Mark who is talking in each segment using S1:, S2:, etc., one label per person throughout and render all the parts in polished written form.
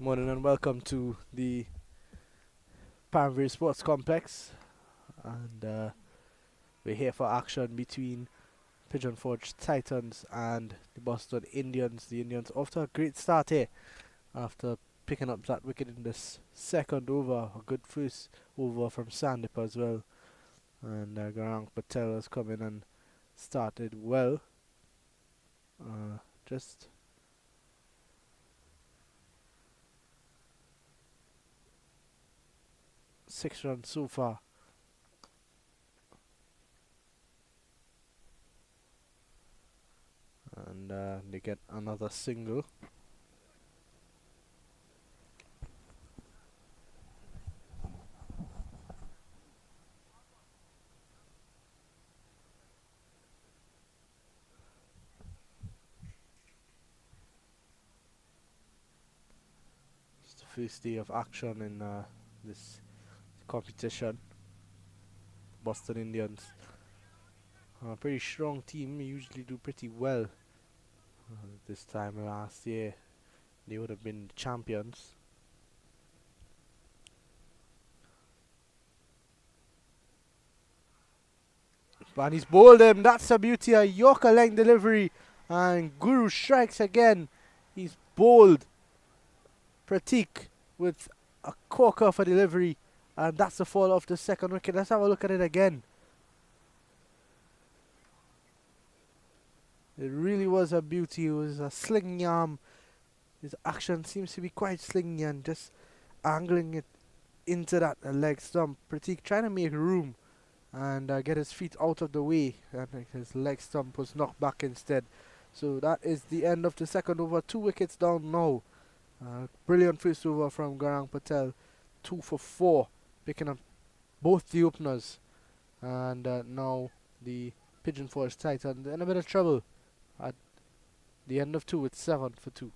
S1: Morning and welcome to the Panbury Sports Complex. And we're here for action between Pigeon Forge Titans and the Boston Indians. The Indians off to a great start here after picking up that wicket in this second over. A good first over from Sandip as well. And Garang Patel has come in and started well. Just 6 runs so far. And they get another single. It's the first day of action in this competition. Boston Indians, a pretty strong team, usually do pretty well. This time last year, they would have been champions. But he's bowled him. That's a beauty. A Yorker length delivery. And Guru strikes again. He's bowled Pratik with a corker for delivery. And that's the fall off the second wicket. Let's have a look at it again. It really was a beauty. It was a slinging arm. His action seems to be quite slingy and just angling it into that leg stump. Pratik trying to make room and get his feet out of the way, and his leg stump was knocked back instead. So that is the end of the second over. 2 wickets down now. Brilliant first over from Garang Patel. 2 for 4, picking up both the openers. And now the Pigeon Forge Titans in a bit of trouble at the end of 2 with 7 for 2.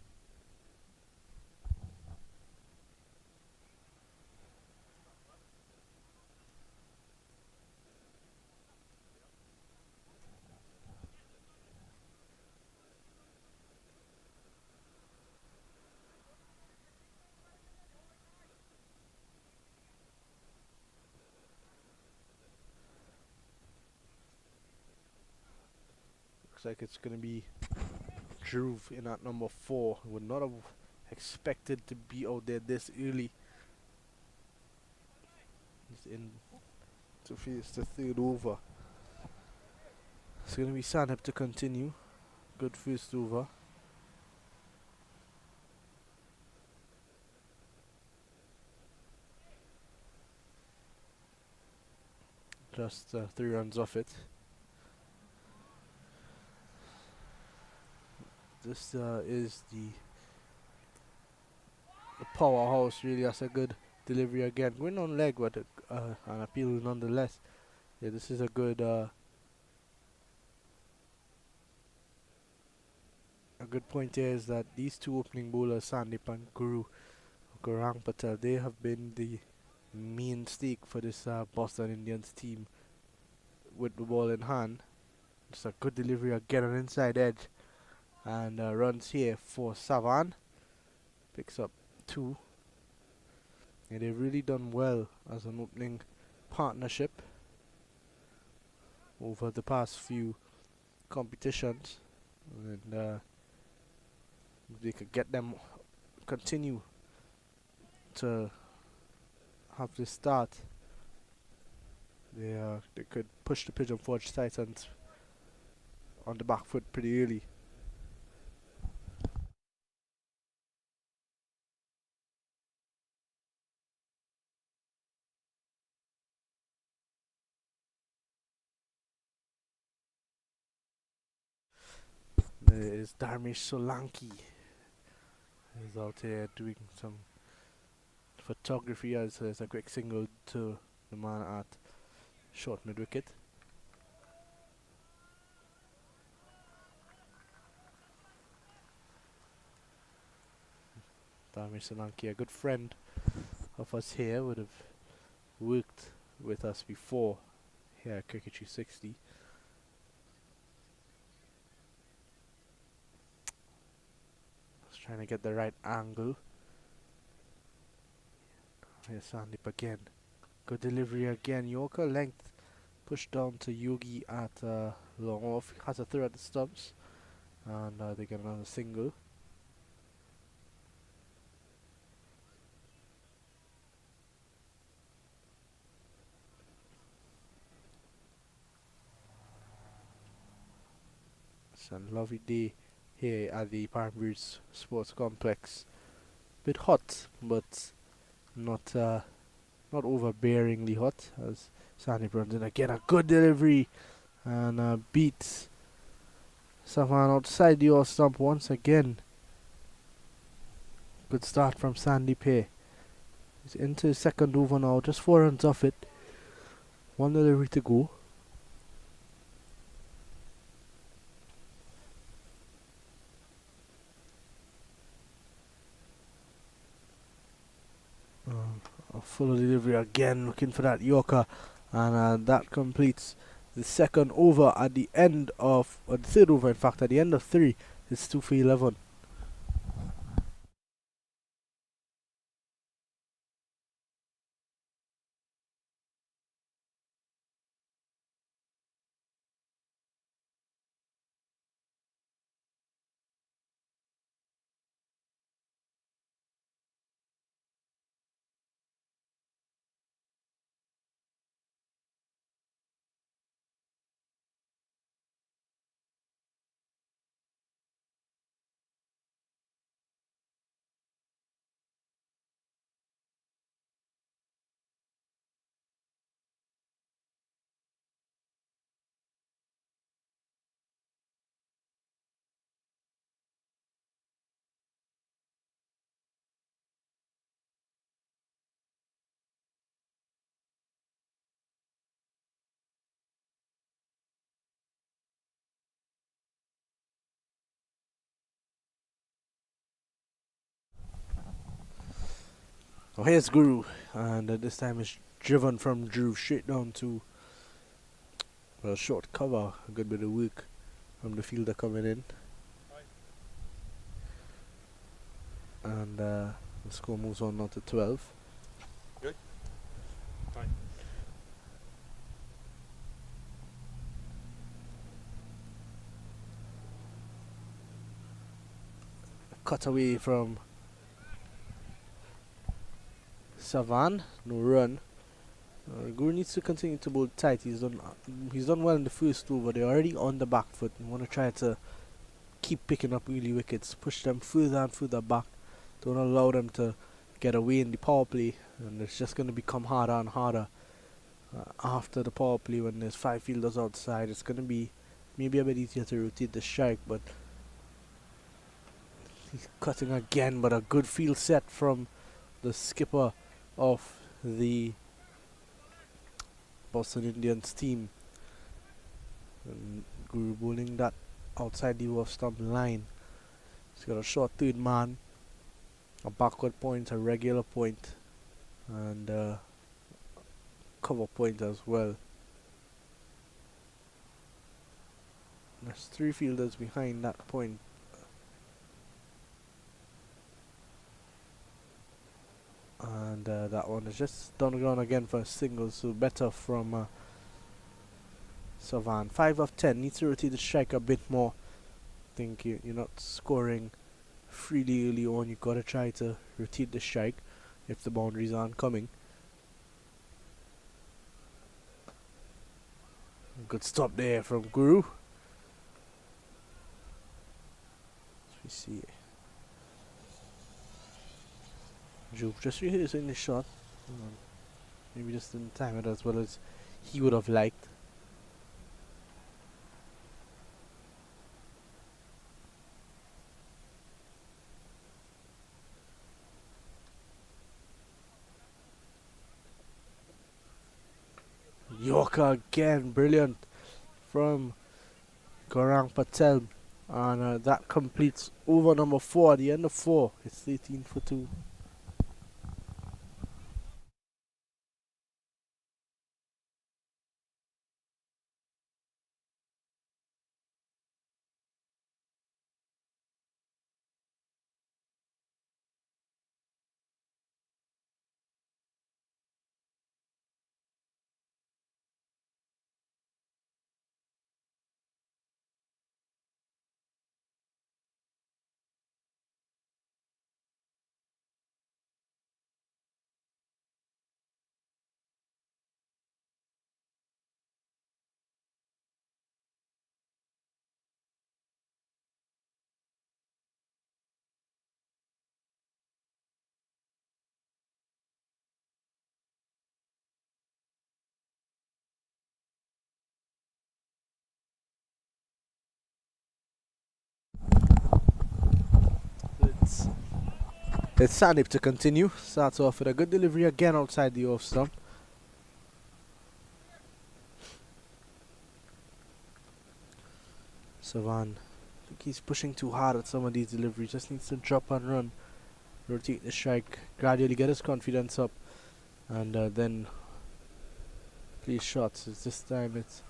S1: Looks like it's going to be Dhruv in at number 4. Would not have expected to be out there this early. He's in to face the third over. It's going to be Sandip to continue. Good first over. Just 3 runs off it. This is the powerhouse, really. That's a good delivery again. Going on leg, but an appeal nonetheless. Yeah, this is a good point here is that these two opening bowlers, Sandip and Garang Patel, they have been the main stake for this Boston Indians team with the ball in hand. It's a good delivery again on inside edge. And runs here for Savan. Picks up 2. Yeah, they've really done well as an opening partnership over the past few competitions. And if they could get them continue to have this start, they could push the Pigeon Forge Titans on the back foot pretty early. There is Dharmesh Solanki. He's out here doing some photography as a quick single to the man at short mid wicket. Dharmesh Solanki, a good friend of us here, would have worked with us before here at Cricket 360. Trying to get the right angle. Here's Sandip again. Good delivery again. Yorker length pushed down to Yogi at long off. Has a throw at the stumps. And they get another single. It's a lovely day here at the Parmbridge Sports Complex. Bit hot, but not not overbearingly hot. As Sandy runs in again, a good delivery and beats Savan outside the off stump once again. Good start from Sandy Pay. He's into his second over now, just 4 runs off it. One delivery to go. A full delivery again, looking for that Yorker, and that completes the second over at the end of, or the third over in fact, at the end of 3. It's 2 for 11. Oh, here's Guru, and this time it's driven from Drew straight down to a short cover. A good bit of work from the fielder coming in. And the score moves on now to 12.
S2: Good. Fine.
S1: Cut away from Savan, no run. Guru needs to continue to bowl tight. He's done well in the first over. They're already on the back foot. You want to try to keep picking up early wickets, push them further and further back. Don't allow them to get away in the power play, and it's just going to become harder and harder after the power play when there's 5 fielders outside. It's going to be maybe a bit easier to rotate the strike, but he's cutting again. But a good field set from the skipper of the Boston Indians team. And Guru bowling that outside the off stump line. He's got a short third man, a backward point, a regular point, and cover point as well. There's 3 fielders behind that point. And that one is just down the ground again for a single, so better from Savan. 5 of 10, needs to rotate the strike a bit more. I think you're not scoring freely early on. You've got to try to rotate the strike if the boundaries aren't coming. Good stop there from Guru. We see Joe just rehearsing the shot. Maybe just didn't time it as well as he would have liked. Yorker again, brilliant from Gaurang Patel, and that completes over number 4 at the end of 4. It's 13 for 2. It's Sandeep to continue. Starts off with a good delivery again outside the off stump. Savan, I think he's pushing too hard at some of these deliveries. Just needs to drop and run, rotate the strike, gradually get his confidence up, and then play shots. This time it's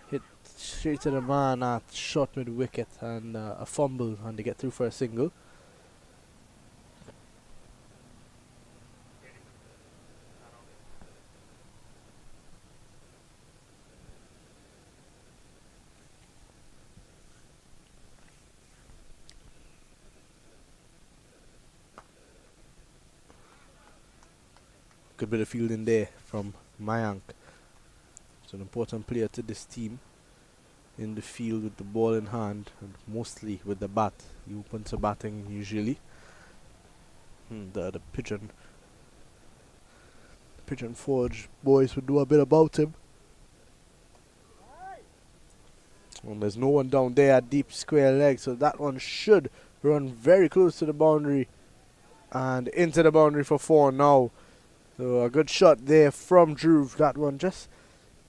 S1: hit straight to the man at short mid wicket and a fumble, and they get through for a single. Good bit of fielding there from Mayank. It's an important player to this team. In the field with the ball in hand and mostly with the bat. He opens to batting usually. The pigeon Forge boys would know a bit about him. And there's no one down there at deep square leg, so that one should run very close to the boundary and into the boundary for 4 now. So a good shot there from Dhruv. That one just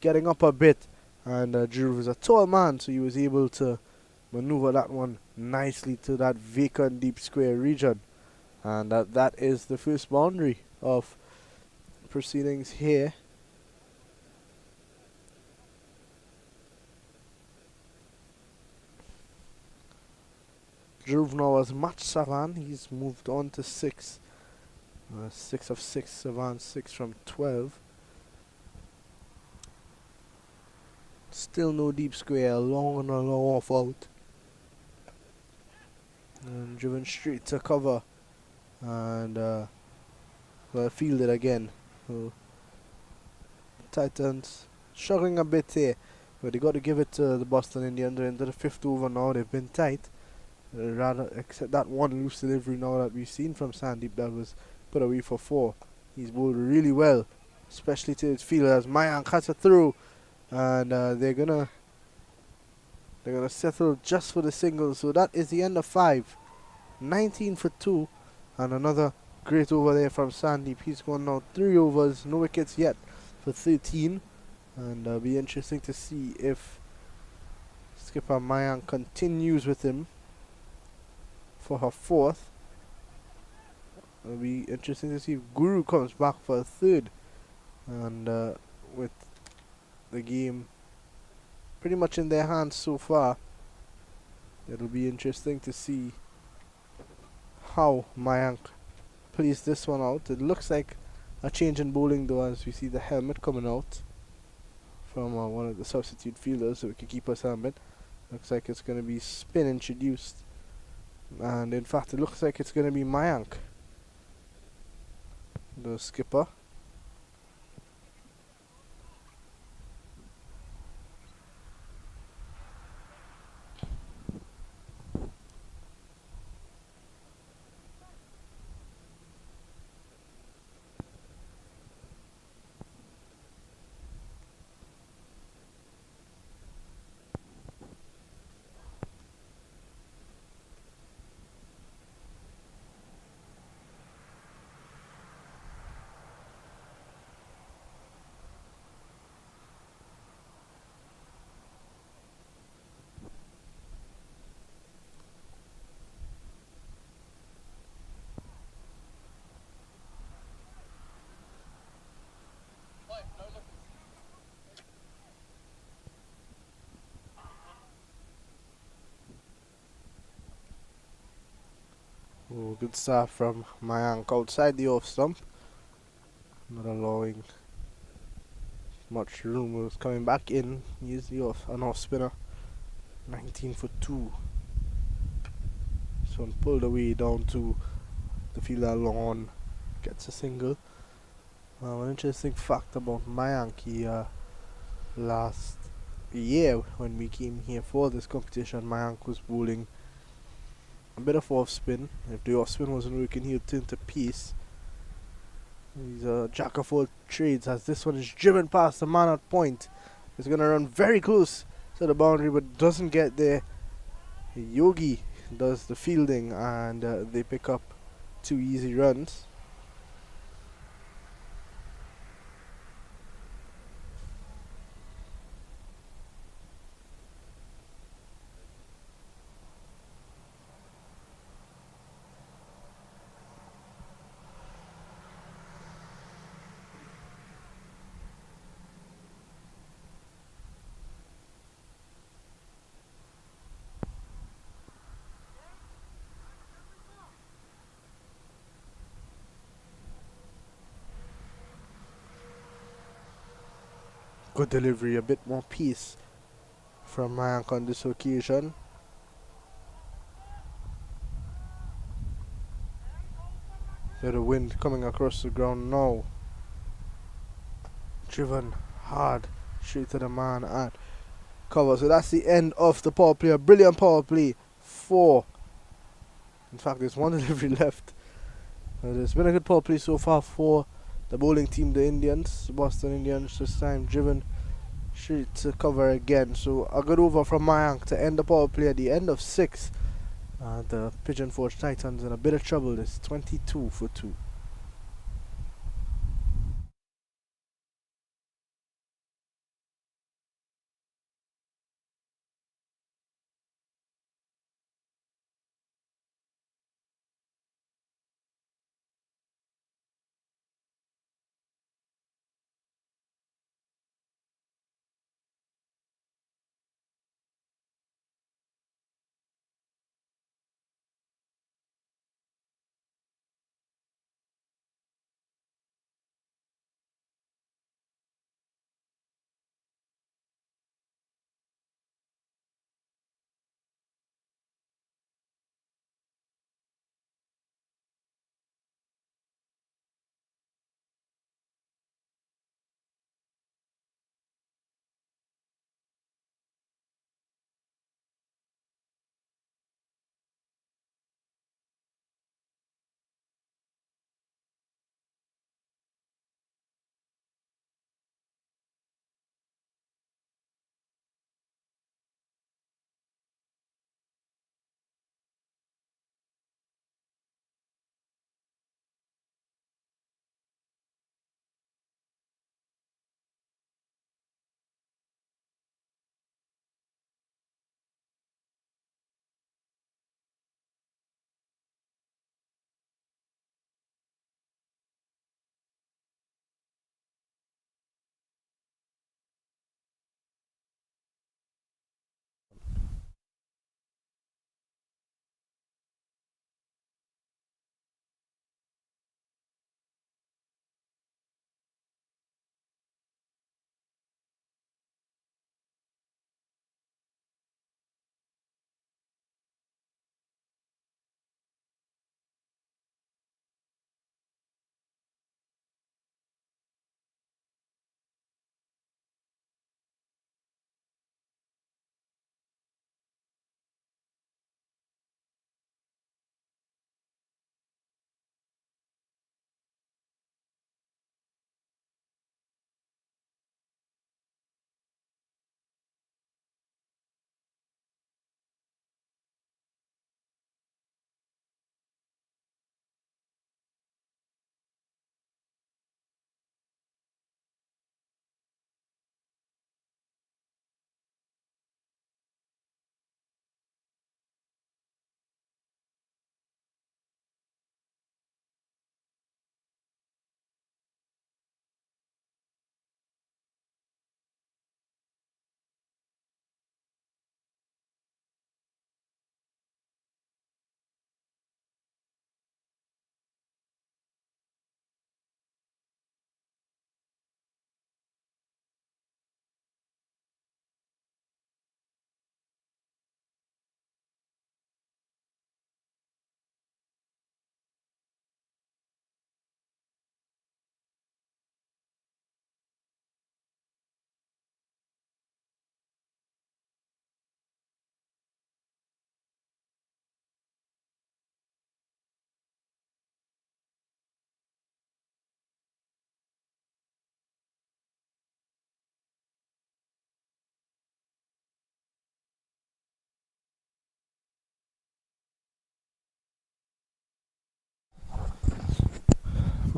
S1: getting up a bit, and Dhruv is a tall man, so he was able to maneuver that one nicely to that vacant deep square region, and that is the first boundary of proceedings here. Dhruv now has matched Savan. He's moved on to 6. 6 of 6, Savan 6 from 12. Still no deep square, long and a long off out. And driven straight to cover. And well fielded again. So Titans struggling a bit here. But they got to give it to the Boston Indians. They're into the 5th over now. They've been tight. Rather except that one loose delivery now that we've seen from Sandeep that was put away for 4. He's bowled really well, especially to his fielder as Mayank cuts it through, and they're gonna settle just for the single. So that is the end of 5. 19 for 2, and another great over there from Sandeep. He's gone now 3 overs, no wickets yet for 13, and it'll be interesting to see if skipper Mayank continues with him for her 4th. It'll be interesting to see if Guru comes back for a 3rd, and with the game pretty much in their hands so far, it'll be interesting to see how Mayank plays this one out. It looks like a change in bowling though, as we see the helmet coming out from one of the substitute fielders, the wicketkeeper's helmet. Looks like it's going to be spin introduced, and in fact it looks like it's going to be Mayank, the skipper. Oh, good start from Mayank outside the off stump, not allowing much room. Was coming back in. He's the an off spinner. 19 for 2. This one pulled away down to the fielder lawn. Gets a single. An interesting fact about Mayank, he last year when we came here for this competition, Mayank was bowling a bit of off spin. If the off spin wasn't working, he'll turn to pace. He's a jack of all trades, as this one is driven past the man at point. He's gonna run very close to the boundary but doesn't get there. Yogi does the fielding, and they pick up 2 easy runs. Good delivery, a bit more peace from Mayank on this occasion. So the wind coming across the ground now. Driven hard straight to the man at cover. So that's the end of the power play. A brilliant power play. 4. In fact, there's one delivery left. It's been a good power play so far for the bowling team, the Indians, the Boston Indians. This time driven straight to cover again. So a good over from Mayank to end the power play at the end of 6. The Pigeon Forge Titans in a bit of trouble. It's 22 for 2.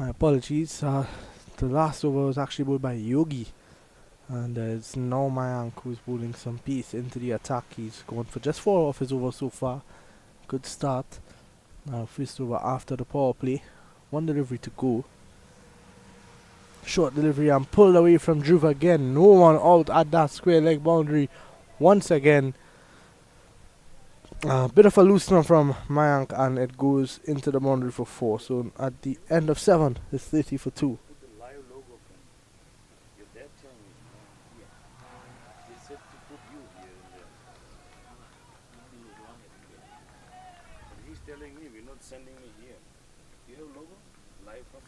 S1: My apologies. The last over was actually bowled by Yogi, and it's now Mayank who's bowling some pace into the attack. He's going for just 4 off his over so far. Good start. First over after the power play. One delivery to go. Short delivery and pulled away from Dhruv again. No one out at that square leg boundary once again. A bit of a loosener from Mayank and it goes into the boundary for 4. So at the end of 7, it's 30 for 2.
S2: Put the live logo from your dad telling me, here. They said to put you here and there. But he's telling me we're not sending me here. You have logo? Live from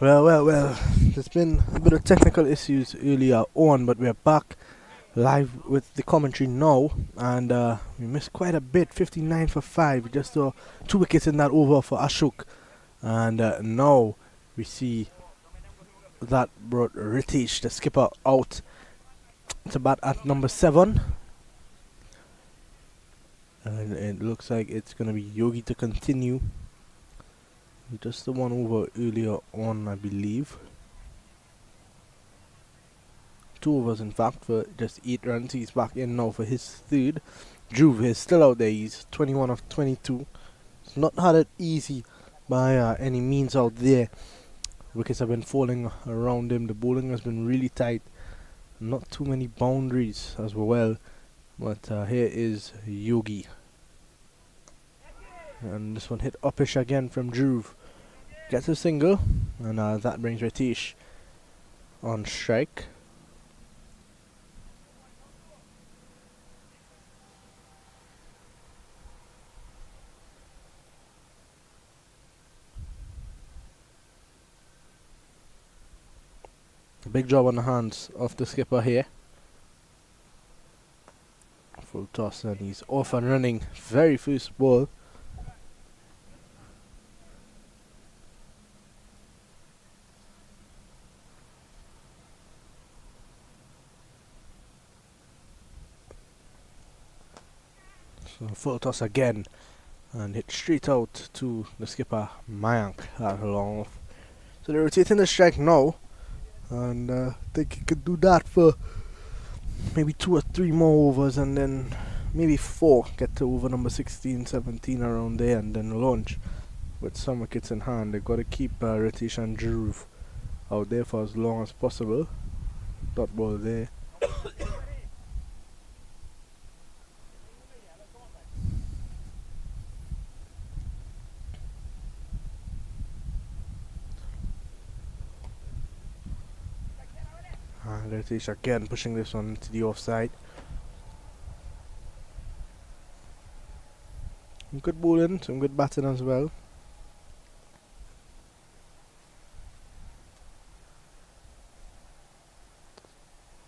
S1: Well. There's been a bit of technical issues earlier on, but we're back live with the commentary now, and we missed quite a bit. 59 for 5. We just saw 2 wickets in that over for Ashok, and now we see that brought Ritesh, the skipper, out to bat at number 7. And it looks like it's going to be Yogi to continue. Just the one over earlier on, I believe. 2 overs, in fact, for just 8 runs. He's back in now for his third. Dhruv is still out there. He's 21 of 22. It's not had it easy by any means out there. Wickets have been falling around him. The bowling has been really tight. Not too many boundaries as well. But here is Yogi. And this one hit uppish again from Dhruv. Gets a single. And that brings Ritesh on strike. A big job on the hands of the skipper here. Full toss and he's off and running. Very first ball. So full toss again. And hit straight out to the skipper, Mayank, at long off. So they're rotating the strike now. And I think he could do that for maybe 2 or 3 more overs, and then maybe 4, get to over number 16, 17 around there, and then launch with some wickets in hand. They've got to keep Ritesh and Dhruv out there for as long as possible. Dot ball there. Ritesh again pushing this one to the offside. Some good bowling, some good batting as well.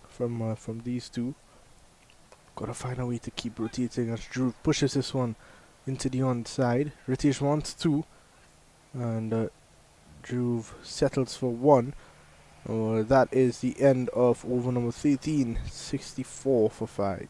S1: From these two. Gotta find a way to keep rotating as Dhruv pushes this one into the onside. Ritesh wants 2. And Dhruv settles for 1. That is the end of over number 13, 64 for 5.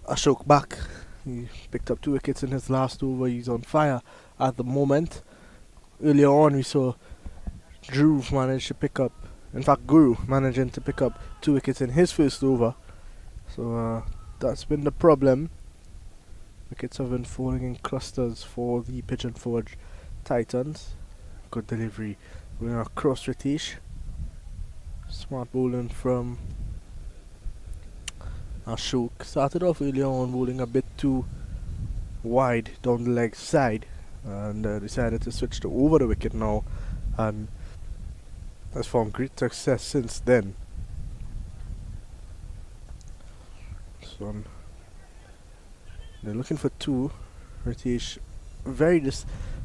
S1: Ashok back. He picked up 2 wickets in his last over. He's on fire at the moment. Earlier on, we saw Dhruv manage to pick up, in fact, Guru managing to pick up 2 wickets in his first over. So that's been the problem. Wickets have been falling in clusters for the Pigeon Forge Titans. Good delivery going across Ritesh. Smart bowling from Ashok. Started off earlier on bowling a bit too wide down the leg side, and decided to switch to over the wicket now, and has found great success since then. So they're looking for 2. Ritesh very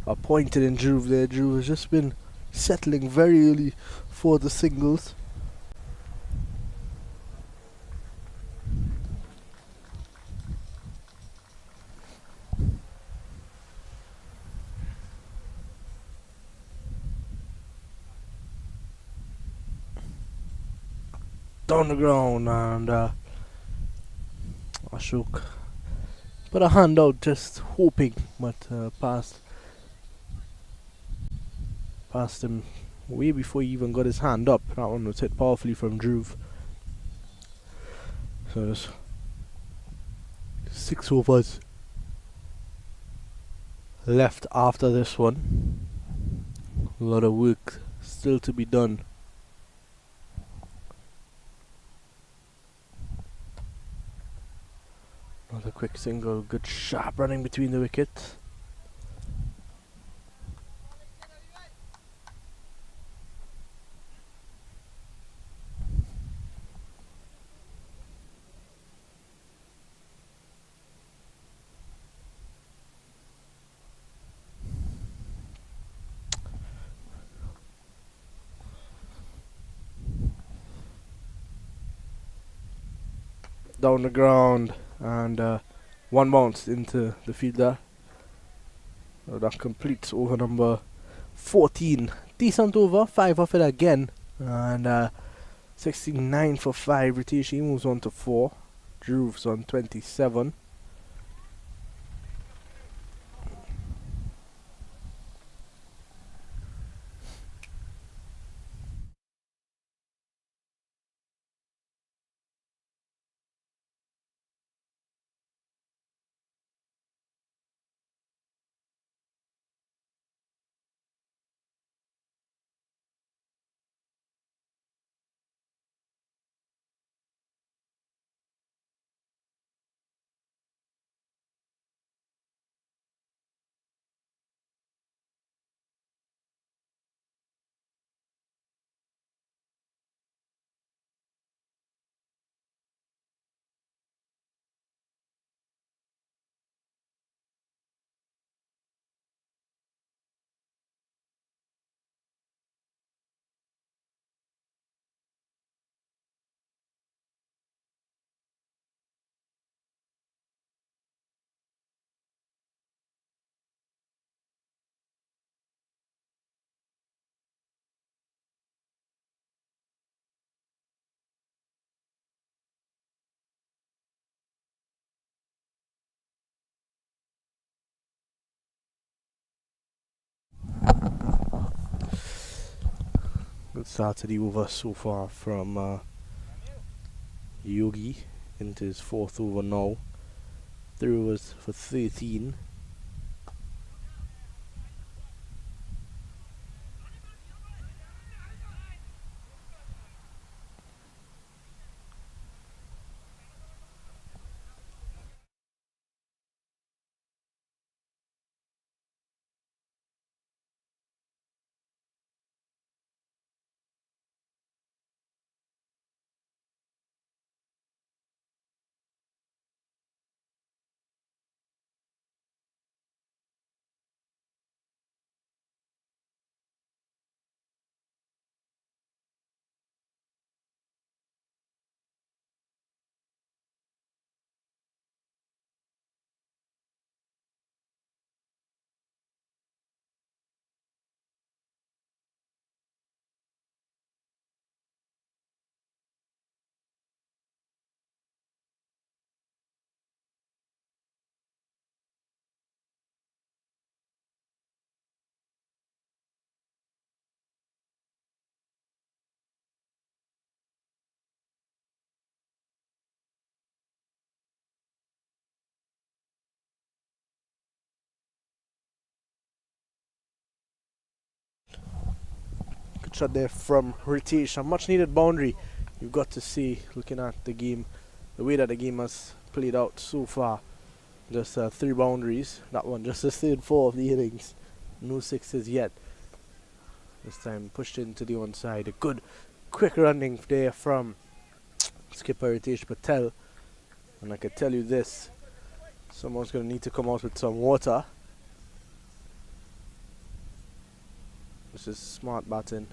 S1: appointed in Dhruv there. Dhruv has just been settling very early for the singles. Down the ground, and Ashok put a hand out, just hoping, but passed him way before he even got his hand up. That one was hit powerfully from Dhruv. So there's 6 overs left after this one. A lot of work still to be done. Another quick single, good sharp running between the wickets. Down the ground, and one bounce into the fielder. So that completes over number 14. Decent over, 5 off it again, and 69 for 5. Ritesh moves on to 4. Dhruv's on 27. Good start to the over so far from Yogi into his 4th over now. 3 overs for 13. Good shot there from Ritesh. A much needed boundary. You've got to see, looking at the game, the way that the game has played out so far. Just 3 boundaries. That one just the 3rd 4 of the innings. No 6s yet. This time pushed into the onside. A good quick running there from skipper Ritesh Patel. And I can tell you this, someone's going to need to come out with some water. This is smart batting.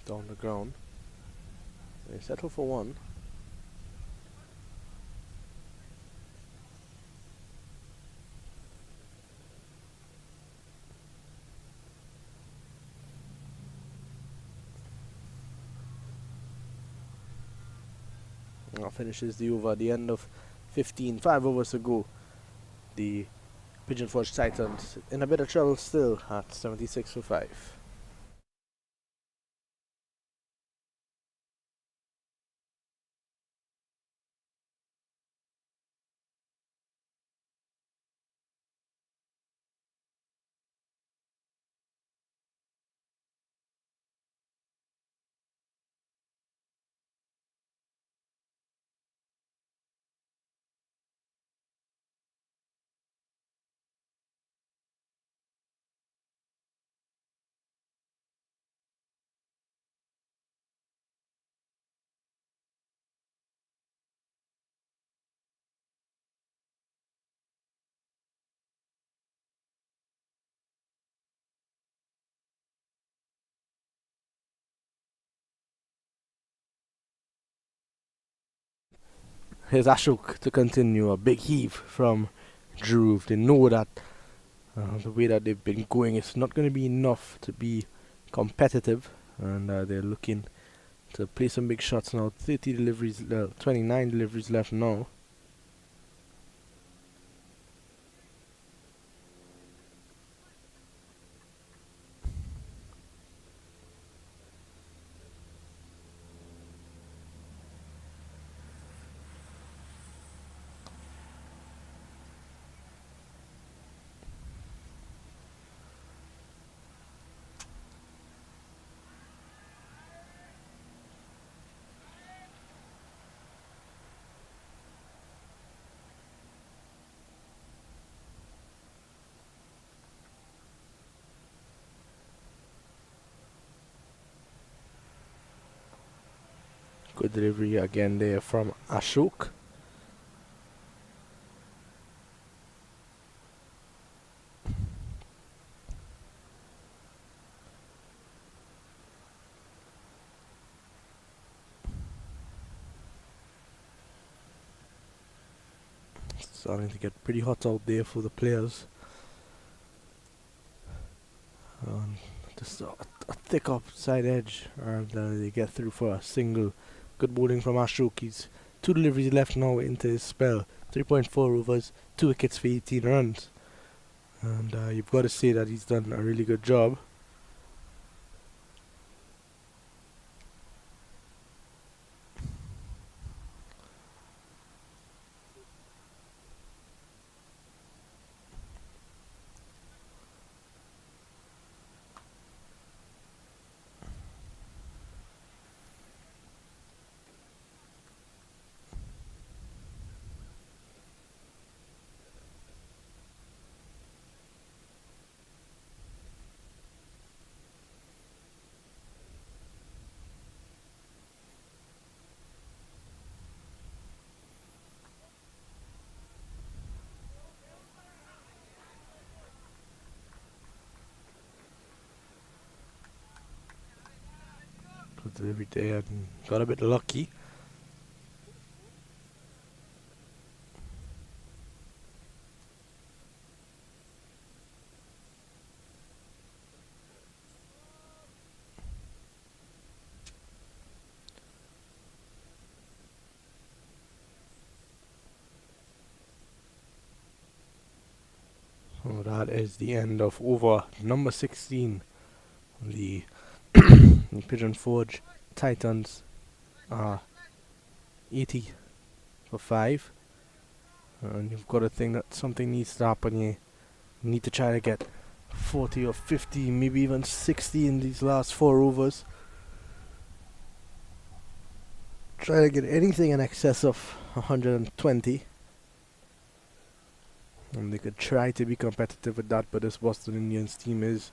S1: Down the ground. They settle for one. And that finishes the over at the end of 15. 5 overs to go. The Pigeon Forge Titans in a bit of trouble still at 76 for 5. Here's Ashok to continue. A big heave from Dhruv. They know that the way that they've been going is not going to be enough to be competitive, and they're looking to play some big shots now. 30 deliveries, 29 deliveries left now. Good delivery again there from Ashok. Starting to get pretty hot out there for the players. Just a thick upside edge, and they get through for a single. Good bowling from Ashok. He's 2 deliveries left now into his spell. 3.4 overs, 2 wickets for 18 runs. And you've got to say that he's done a really good job. Good delivery there, and got a bit lucky. So that is the end of over number 16. The Pigeon Forge Titans are 80 for 5. And you've got to think that something needs to happen here. You need to try to get 40 or 50, maybe even 60 in these last 4 overs. Try to get anything in excess of 120. And they could try to be competitive with that, but this Boston Indians team is,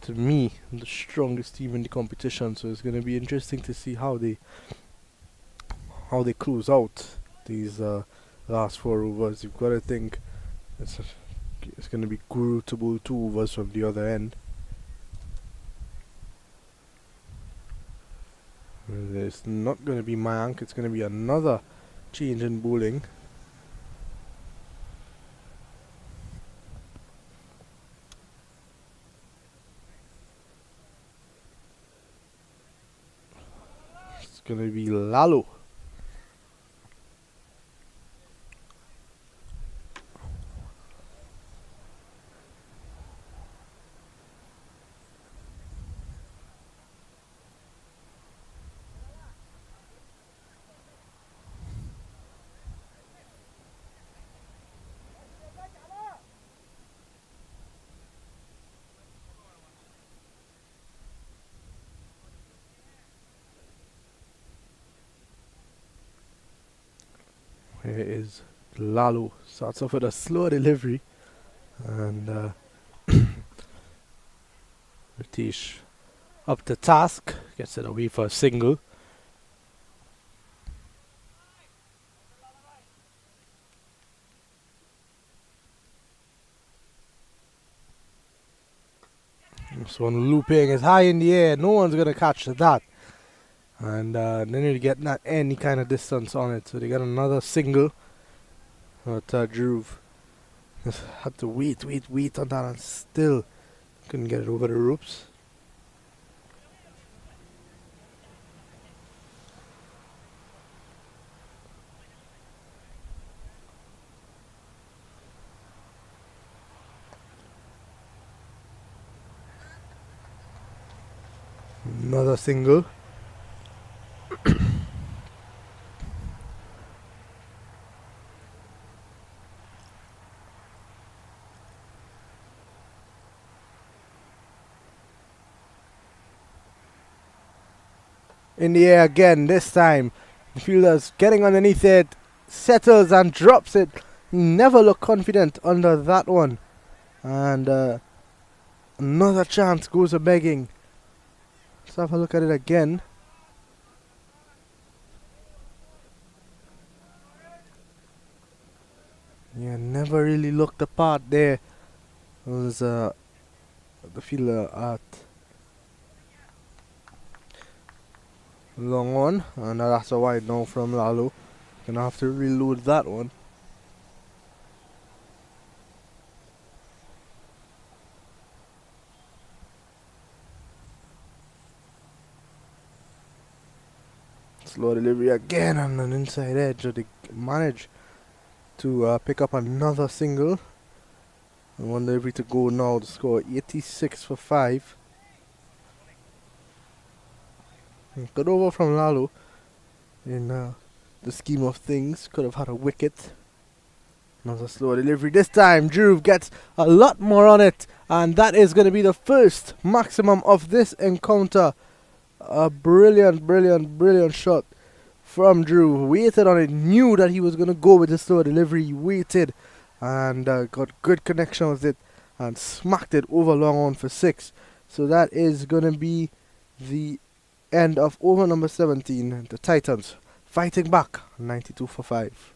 S1: to me, the strongest team in the competition. So it's going to be interesting to see how they how they close out these last 4 overs. You've got to think it's, it's going to be Guru to bowl 2 overs from the other end. It's not going to be Mayank, it's going to be another change in bowling. It's going to be Lalo. Here is Lalo. Starts off with a slow delivery. And Ritesh up to task. Gets it away for a single. This one looping is high in the air. No one's going to catch that. And they need to get not any kind of distance on it. So they got another single. But Dhruv just had to wait on that and still couldn't get it over the ropes. Another single. In the air again, this time. The fielder's getting underneath it, settles and drops it. He never looked confident under that one. And another chance goes a begging. Let's have a look at it again. Yeah, never really looked the part there. It was the fielder at long on, and that's a wide now from Lalo. Gonna have to reload that one. Slow delivery again on an inside edge. They manage to pick up another single. And one delivery to go now to score 86 for 5. Good over from Lalo in the scheme of things. Could have had a wicket. Another slow delivery. This time Dhruv gets a lot more on it, and that is going to be the first maximum of this encounter. A brilliant shot from Dhruv. Waited on it, knew that he was going to go with the slow delivery. He waited and got good connection with it and smacked it over long on for 6. So that is going to be the end of over number 17. The Titans fighting back 92 for 5.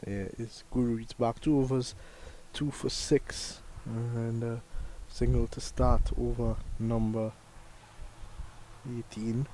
S1: is Guru. He's back 2 overs, 2 for 6, and single to start over number 18.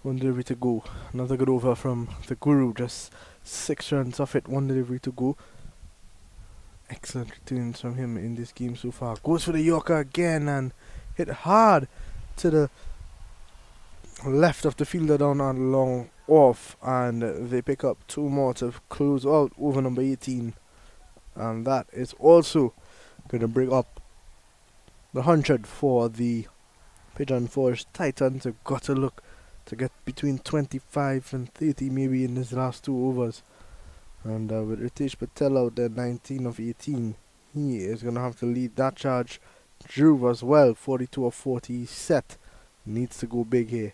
S1: One delivery to go. Another good over from the Guru. Just 6 runs off it. One delivery to go. Excellent returns from him in this game so far. Goes for the Yorker again and hit hard to the left of the fielder down on long off, and they pick up 2 more to close out over number 18, and that is also going to bring up the 100 for the Pigeon Forge Titans. Have got to look to get between 25 and 30 maybe in his last 2 overs. And with Ritesh Patel out there, 19 of 18, he is going to have to lead that charge. Dhruv as well, 42 of 40 set. Needs to go big here.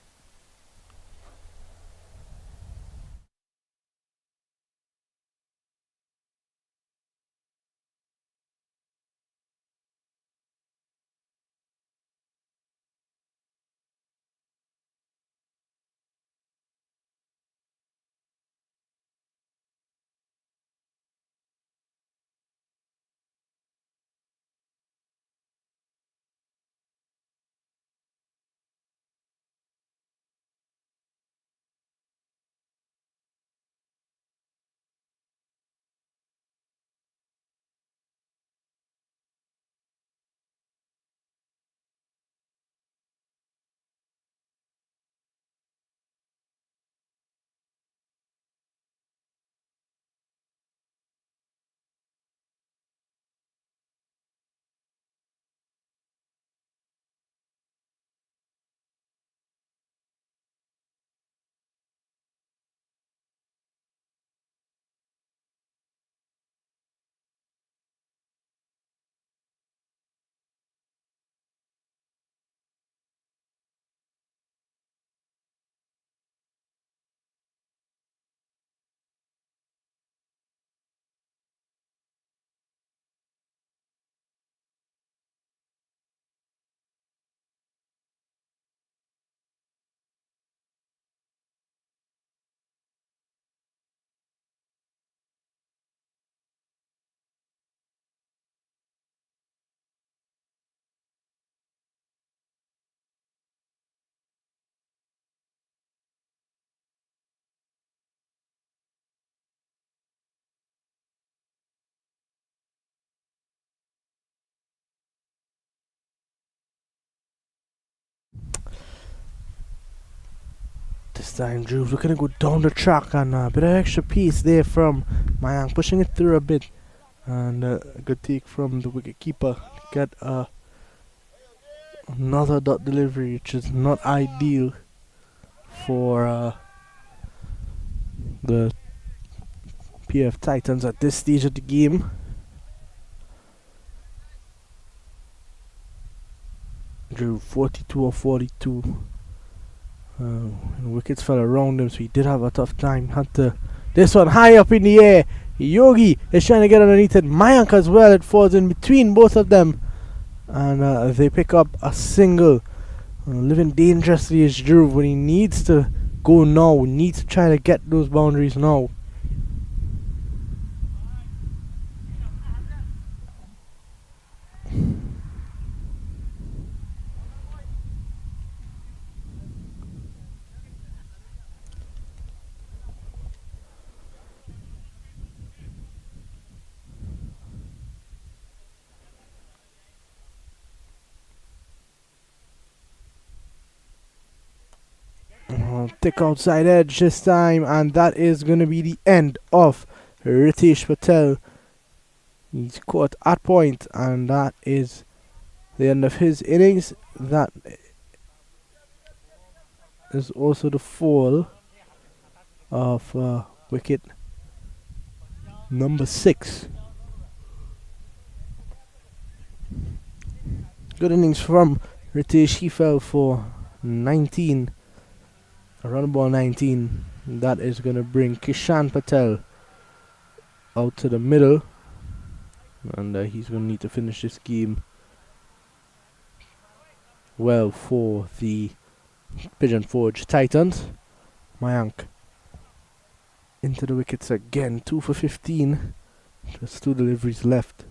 S1: This time Drew's looking to go down the track, and a bit of extra pace there from Mayank, pushing it through a bit. And a good take from the wicket keeper. Get a Another dot delivery, which is not ideal for the PF Titans at this stage of the game. Drew 42 of 42. Wickets fell around him, so he did have a tough time. Had to. This one high up in the air. Yogi is trying to get underneath it. Mayank as well. It falls in between both of them. And they pick up a single. Living dangerously is Drew when he needs to go now. Needs to try to get those boundaries now. Thick outside edge this time, and that is going to be the end of Ritesh Patel. He's caught at point, and that is the end of his innings. That is also the fall of wicket number 6. Good innings from Ritesh. He fell for 19. Around ball 19. That is going to bring Kishan Patel out to the middle. And he's going to need to finish this game well for the Pigeon Forge Titans. Mayank into the wickets again. 2 for 15. Just 2 deliveries left.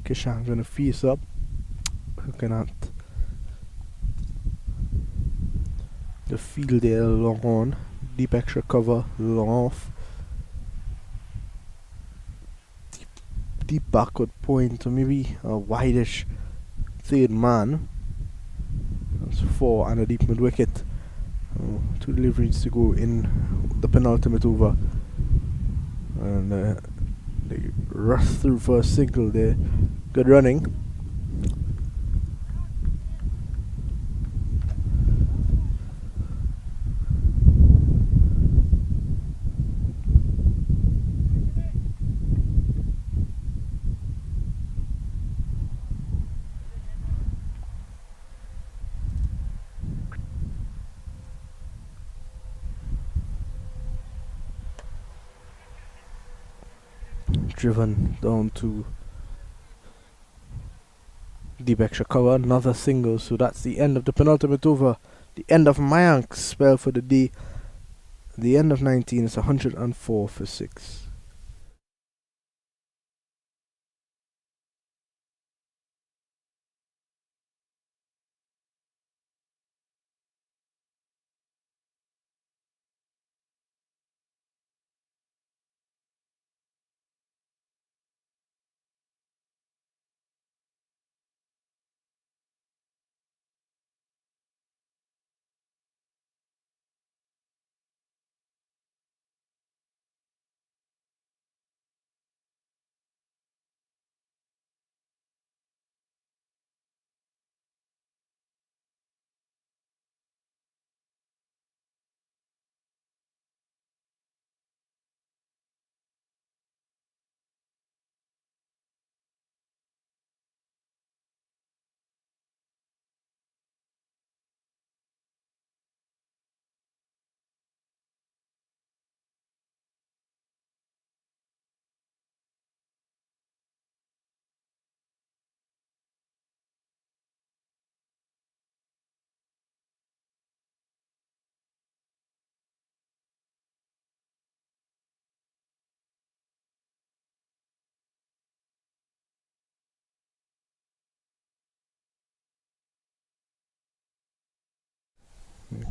S1: Kishan going to face up. Looking at the field there, long on. Deep extra cover, long off. Deep backward point, so maybe a wideish third man. That's 4 and a deep mid wicket. 2 deliveries to go in the penultimate over. And they rush through for a single there. Good running. Driven down to deep extra cover, another single, so that's the end of the penultimate over, the end of Mayank's spell for the day. The end of 19 is 104 for 6.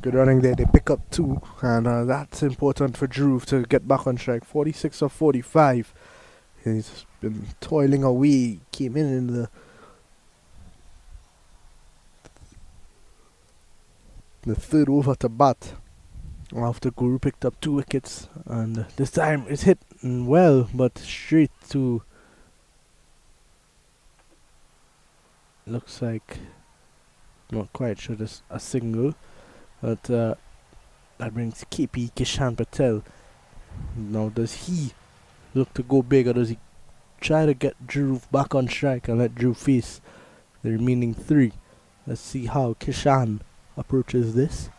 S1: Good running there. They pick up 2, and that's important for Drew to get back on track. 46 of 45. He's been toiling away. Came in the third over to bat after Guru picked up 2 wickets, and this time it's hit well, but straight to, looks like, not quite sure, this a single, but that brings KP Kishan Patel. Now, does he look to go big, or does he try to get Dhruv back on strike and let Dhruv face the remaining 3? Let's see how Kishan approaches this.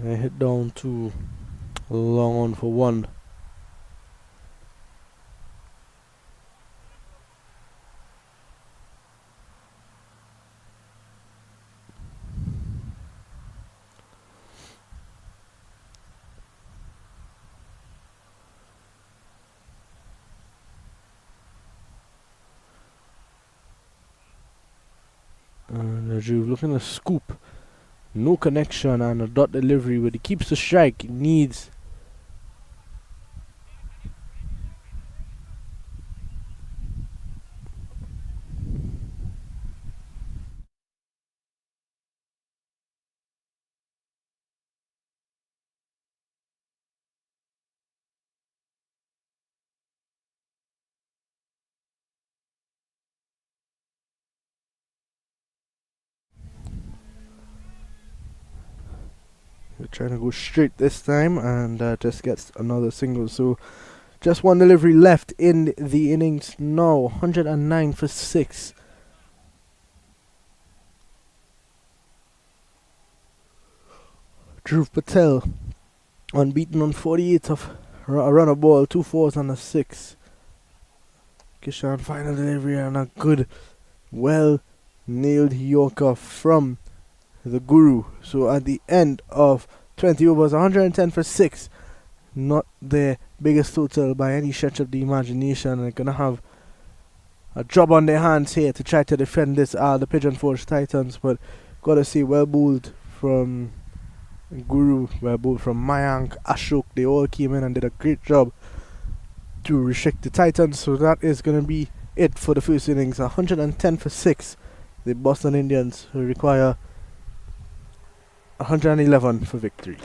S1: I hit down to a long on for 1. And Dhruv looking to scoop. No connection and a dot delivery, but he keeps the strike. He needs. They're trying to go straight this time, and just gets another single. So just 1 delivery left in the innings now. 109 for 6. Dhruv Patel unbeaten on 48 of a run a ball, 2 fours and a 6. Kishan final delivery and a good, well nailed Yorker from the Guru. So at the end of 20 overs, 110 for 6. Not the biggest total by any stretch of the imagination. They're going to have a job on their hands here to try to defend this, the Pigeon Forge Titans. But gotta say, well bowled from Guru, well bowled from Mayank, Ashok. They all came in and did a great job to restrict the Titans. So that is going to be it for the first innings. 110 for 6. The Boston Indians require 111 for victory.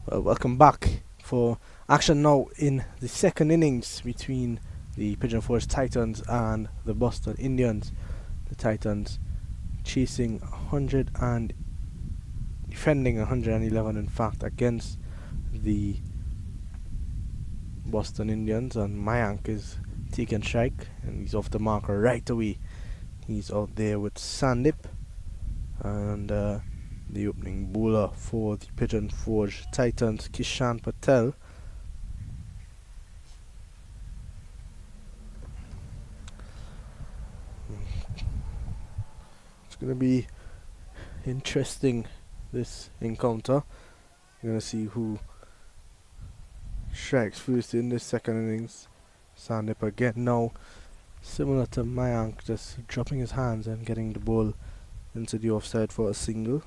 S1: Welcome back for action now in the second innings between the Pigeon Forge Titans and the Boston Indians. The Titans chasing 100 and defending 111 in fact against the Boston Indians, and Mayank is taking strike and he's off the marker right away. He's out there with Sandip, and the opening bowler for the Pigeon Forge Titans, Kishan Patel. It's going to be interesting, this encounter. We're going to see who strikes first in this second innings. Sandip again now, similar to Mayank, just dropping his hands and getting the ball into the offside for a single.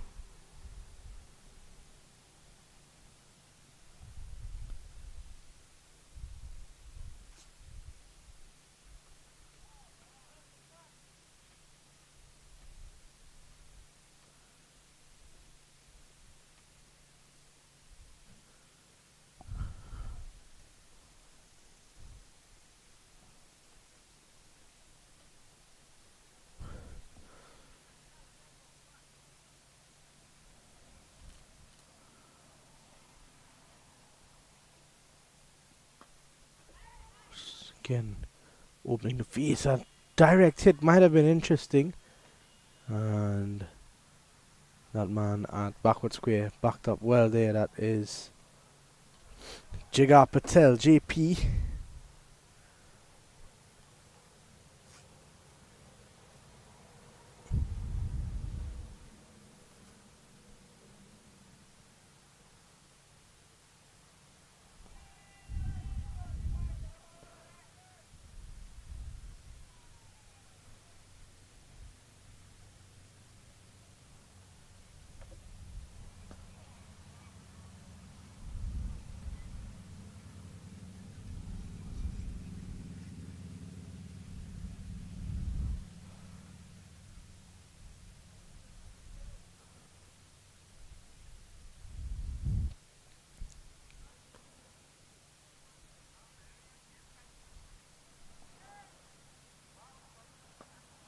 S1: Again, opening the face. A direct hit might have been interesting. And that man at backward square backed up well there. That is Jigar Patel, JP.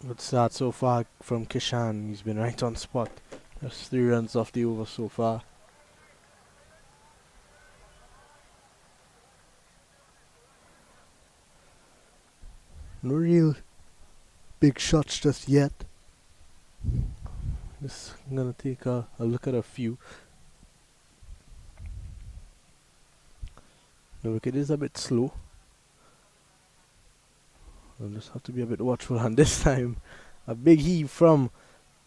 S1: Good start so far from Kishan. He's been right on spot. Just 3 runs off the over so far. No real big shots just yet. Just gonna take a look at a few. The wicket is a bit slow. I'll just have to be a bit watchful, and this time a big heave from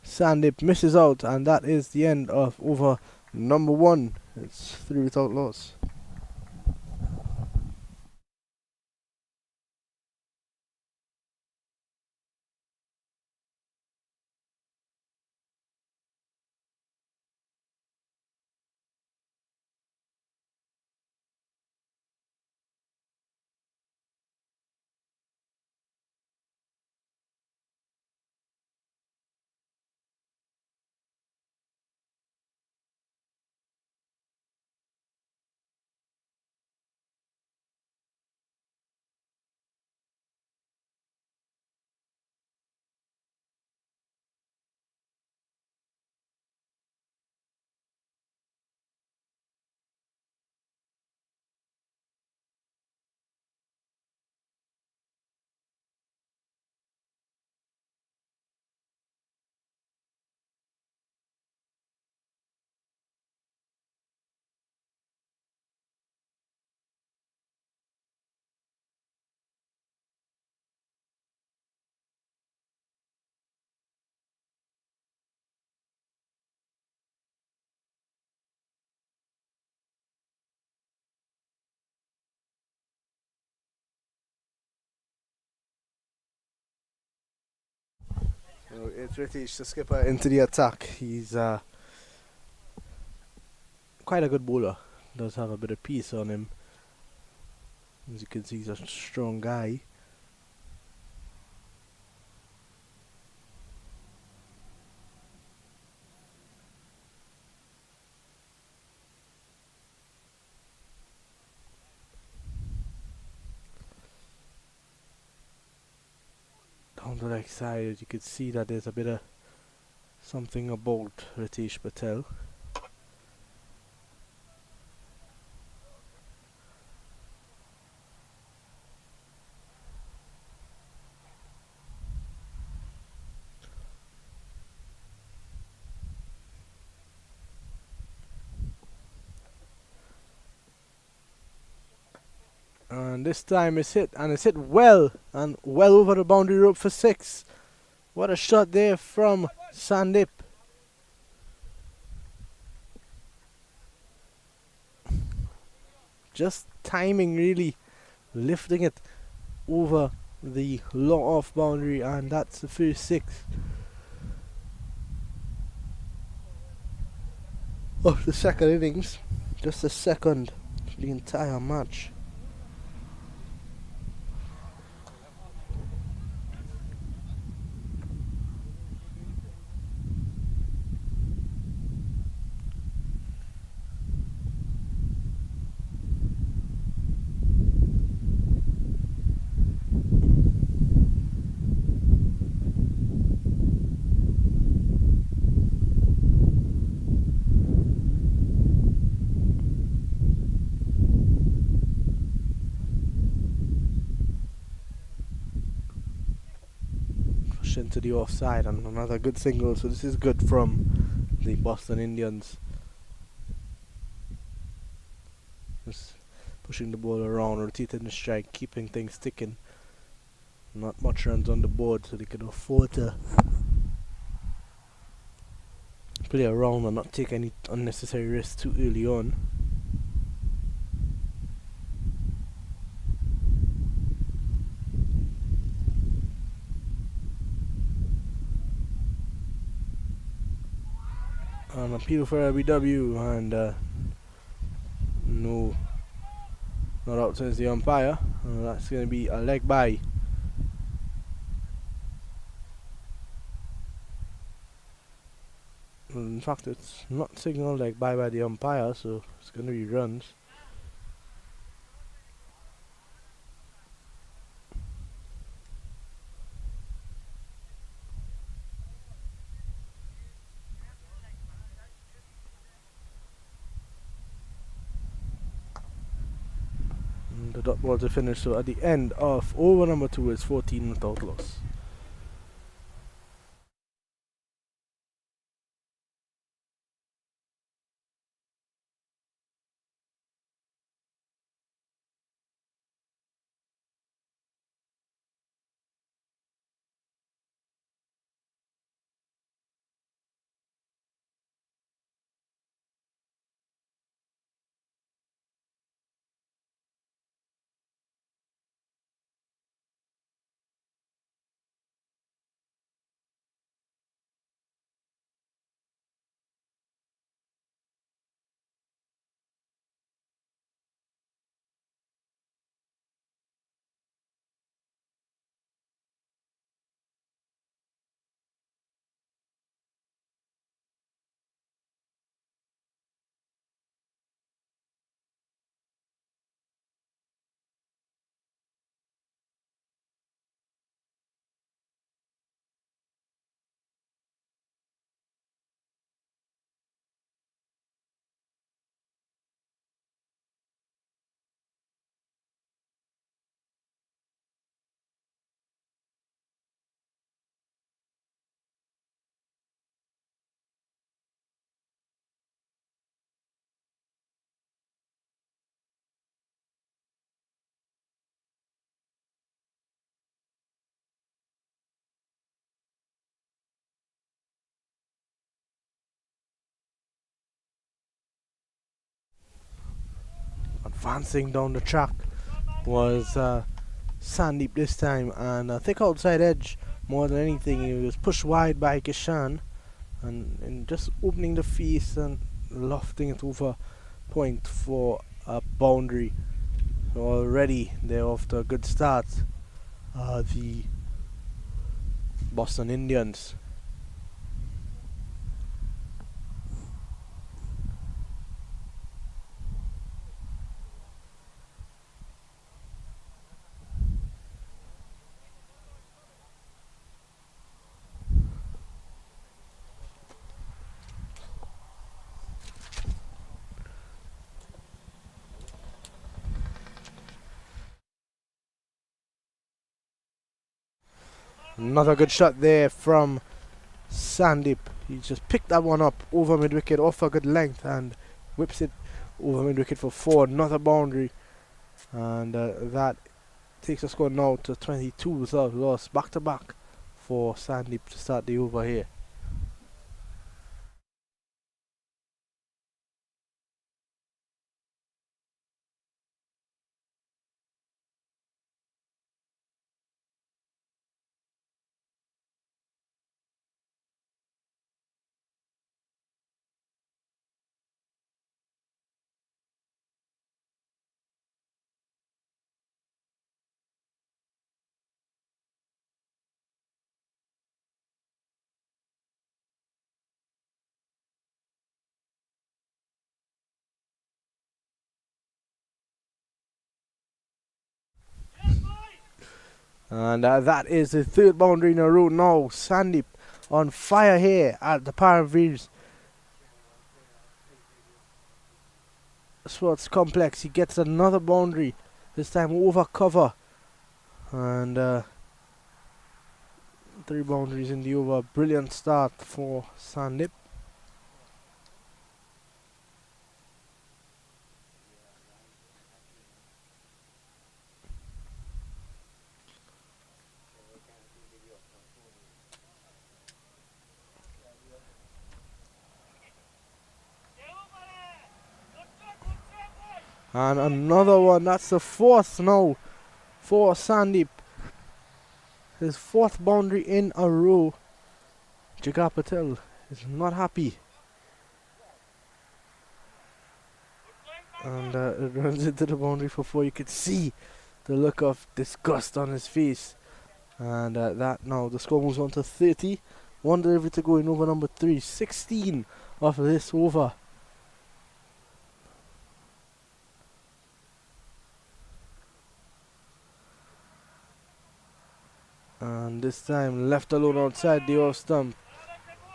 S1: Sandip misses out, and that is the end of over number 1. It's 3 without loss. It's Ritesh, the skipper, into the attack. He's quite a good bowler. Does have a bit of pace on him. As you can see, he's a strong guy. down the leg side. You could see that there's a bit of something about Ritesh Patel. And this time it's hit, and it's hit well, and well over the boundary rope for 6. What a shot there from Sandeep. Just timing, really lifting it over the long off boundary, and that's the first 6 of the second innings. Just the second of the entire match. Push into the offside, and another good single. So this is good from the Boston Indians. Just pushing the ball around, rotating the strike, keeping things ticking. Not much runs on the board, so they can afford to play around and not take any unnecessary risks too early on. An appeal for LBW, and no, not out since the umpire. That's going to be a leg by. In fact, it's not signaled leg by the umpire, so it's going to be runs. The dot ball to finish, so at the end of over number 2 is 14 without loss. Advancing down the track was Sandeep this time, and a thick outside edge more than anything. He was pushed wide by Kishan, and just opening the face and lofting it over point for a boundary. So already they're off to a good start. The Boston Indians. Another good shot there from Sandeep. He just picked that one up over mid wicket off a good length and whips it over mid wicket for 4. Another boundary. And that takes the score now to 22 without loss. Back to back for Sandeep to start the over here. And that is the third boundary in a row now. Sandeep on fire here at the Paraveers Sports Complex. He gets another boundary, this time over cover. And 3 boundaries in the over. Brilliant start for Sandeep. And another one. That's the 4th now for Sandeep. His 4th boundary in a row. Jagar Patel is not happy. And it runs into the boundary for 4. You could see the look of disgust on his face. And that now the score moves on to 30. 1 delivery to go in over number 3. 16 of this over. And this time left alone outside the off stump.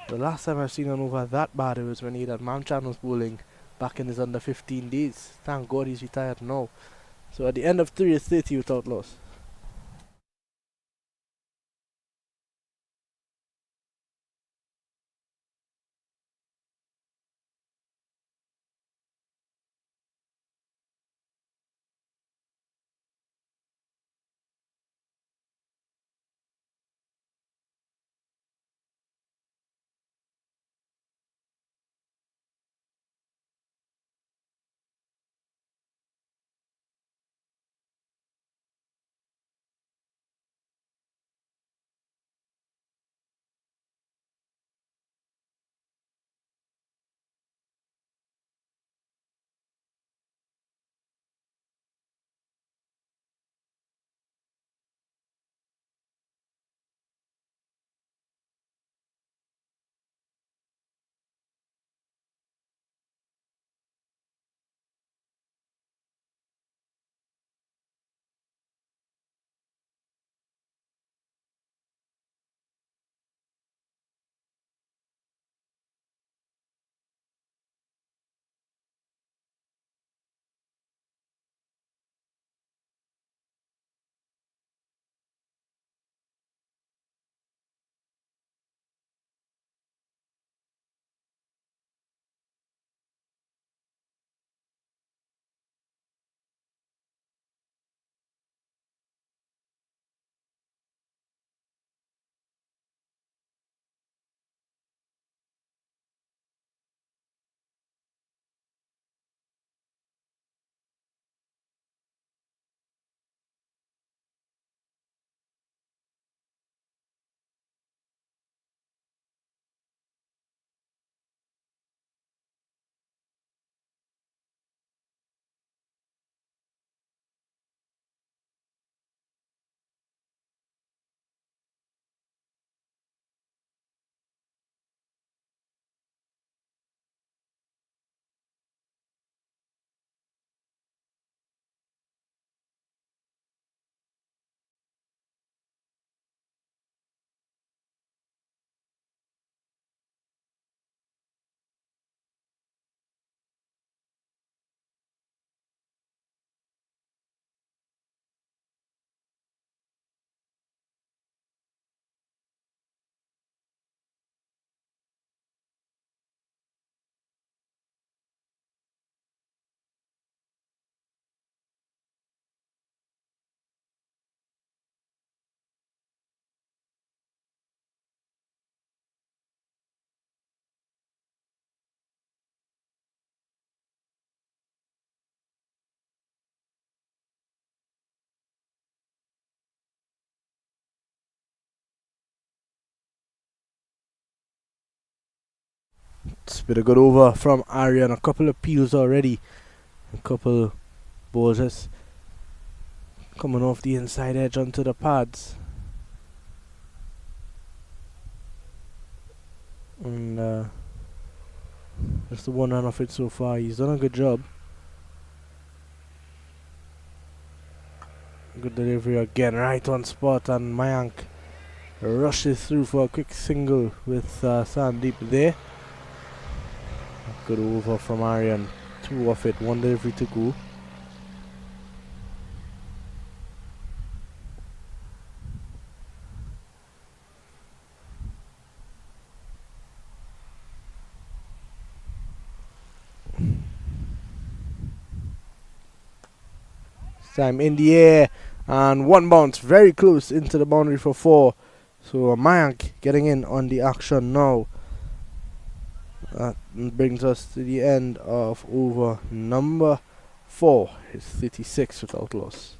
S1: The last time I've seen an over that bad it was when he had Mamchan was bowling back in his under 15 days. Thank God he's retired now. So at the end of 3 it's 30 without loss. It's been a good over from Aryan. A couple of peels already. A couple balls just coming off the inside edge onto the pads. And that's the one run off it so far. He's done a good job. Good delivery again, right on spot, and Mayank rushes through for a quick single with Sandeep there. Good over from Aryan. Two off it, one delivery to go. Time in the air, and one bounce very close into the boundary for four. So Mayank getting in on the action now. That brings us to the end of over number 4. It's 36 without loss.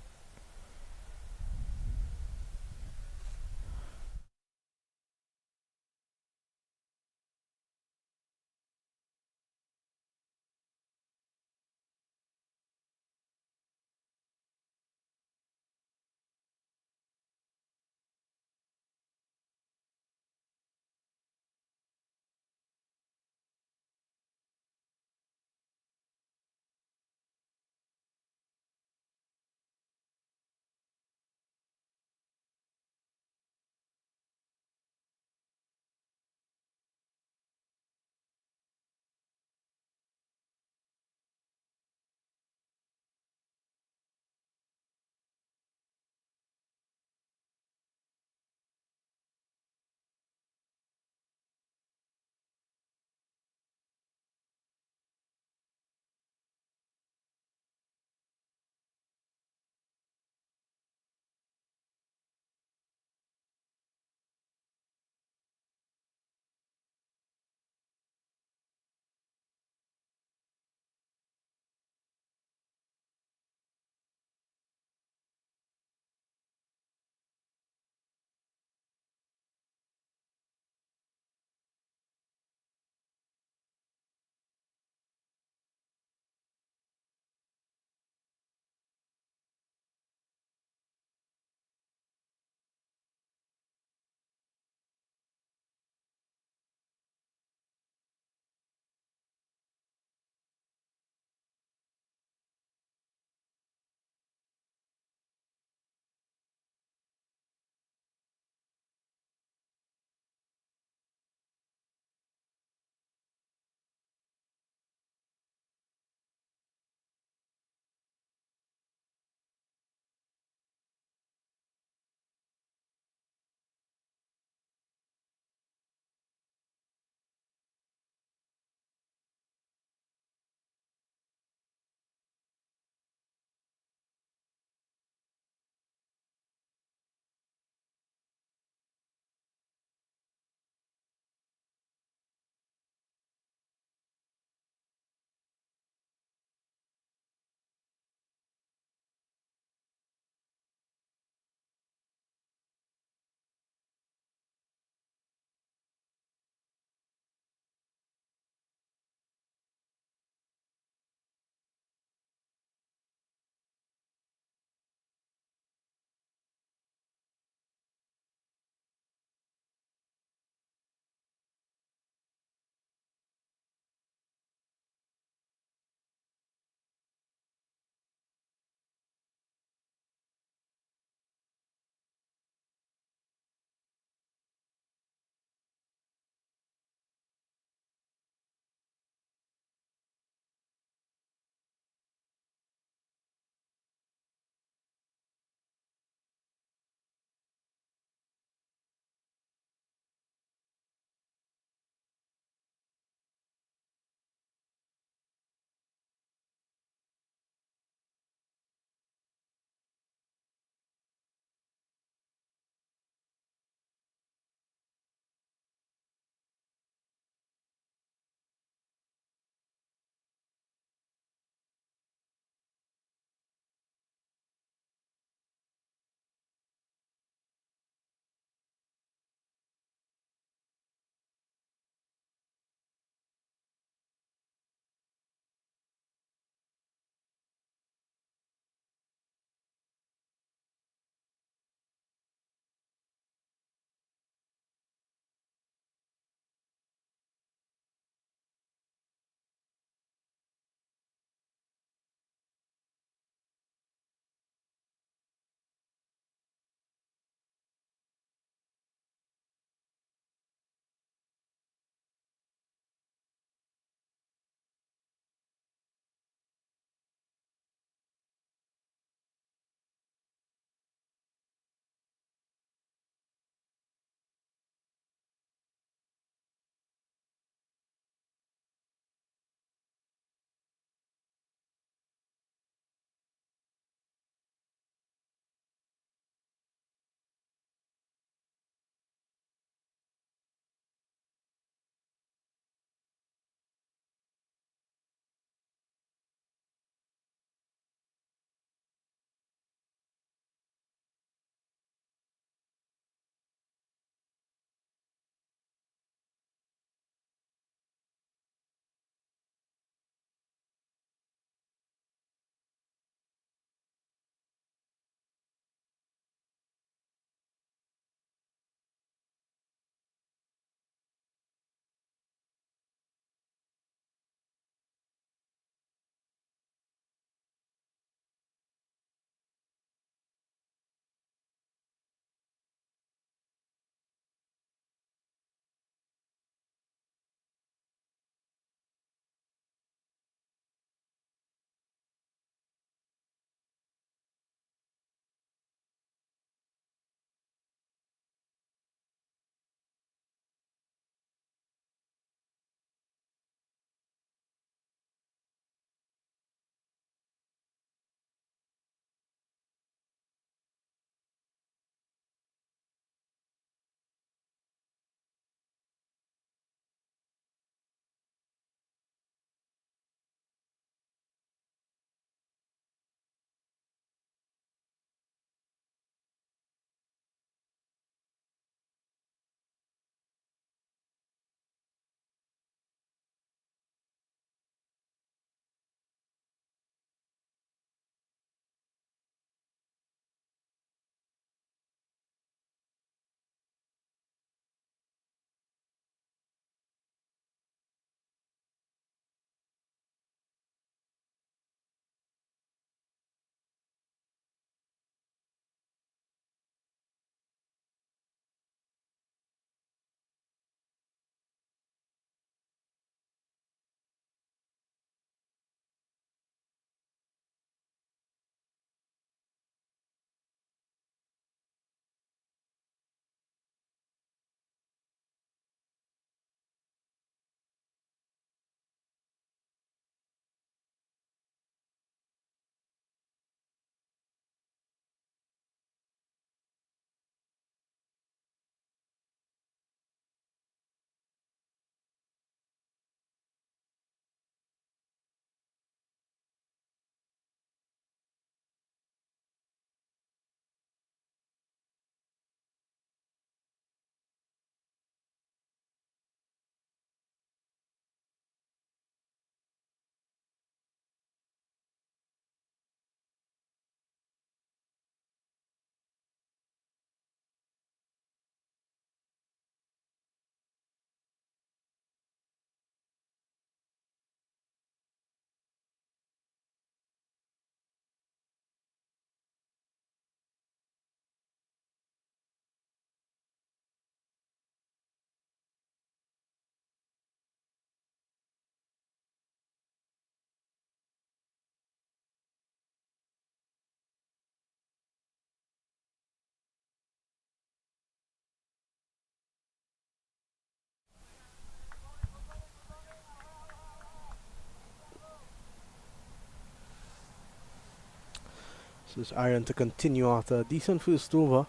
S1: So it's Iron to continue after a decent first over.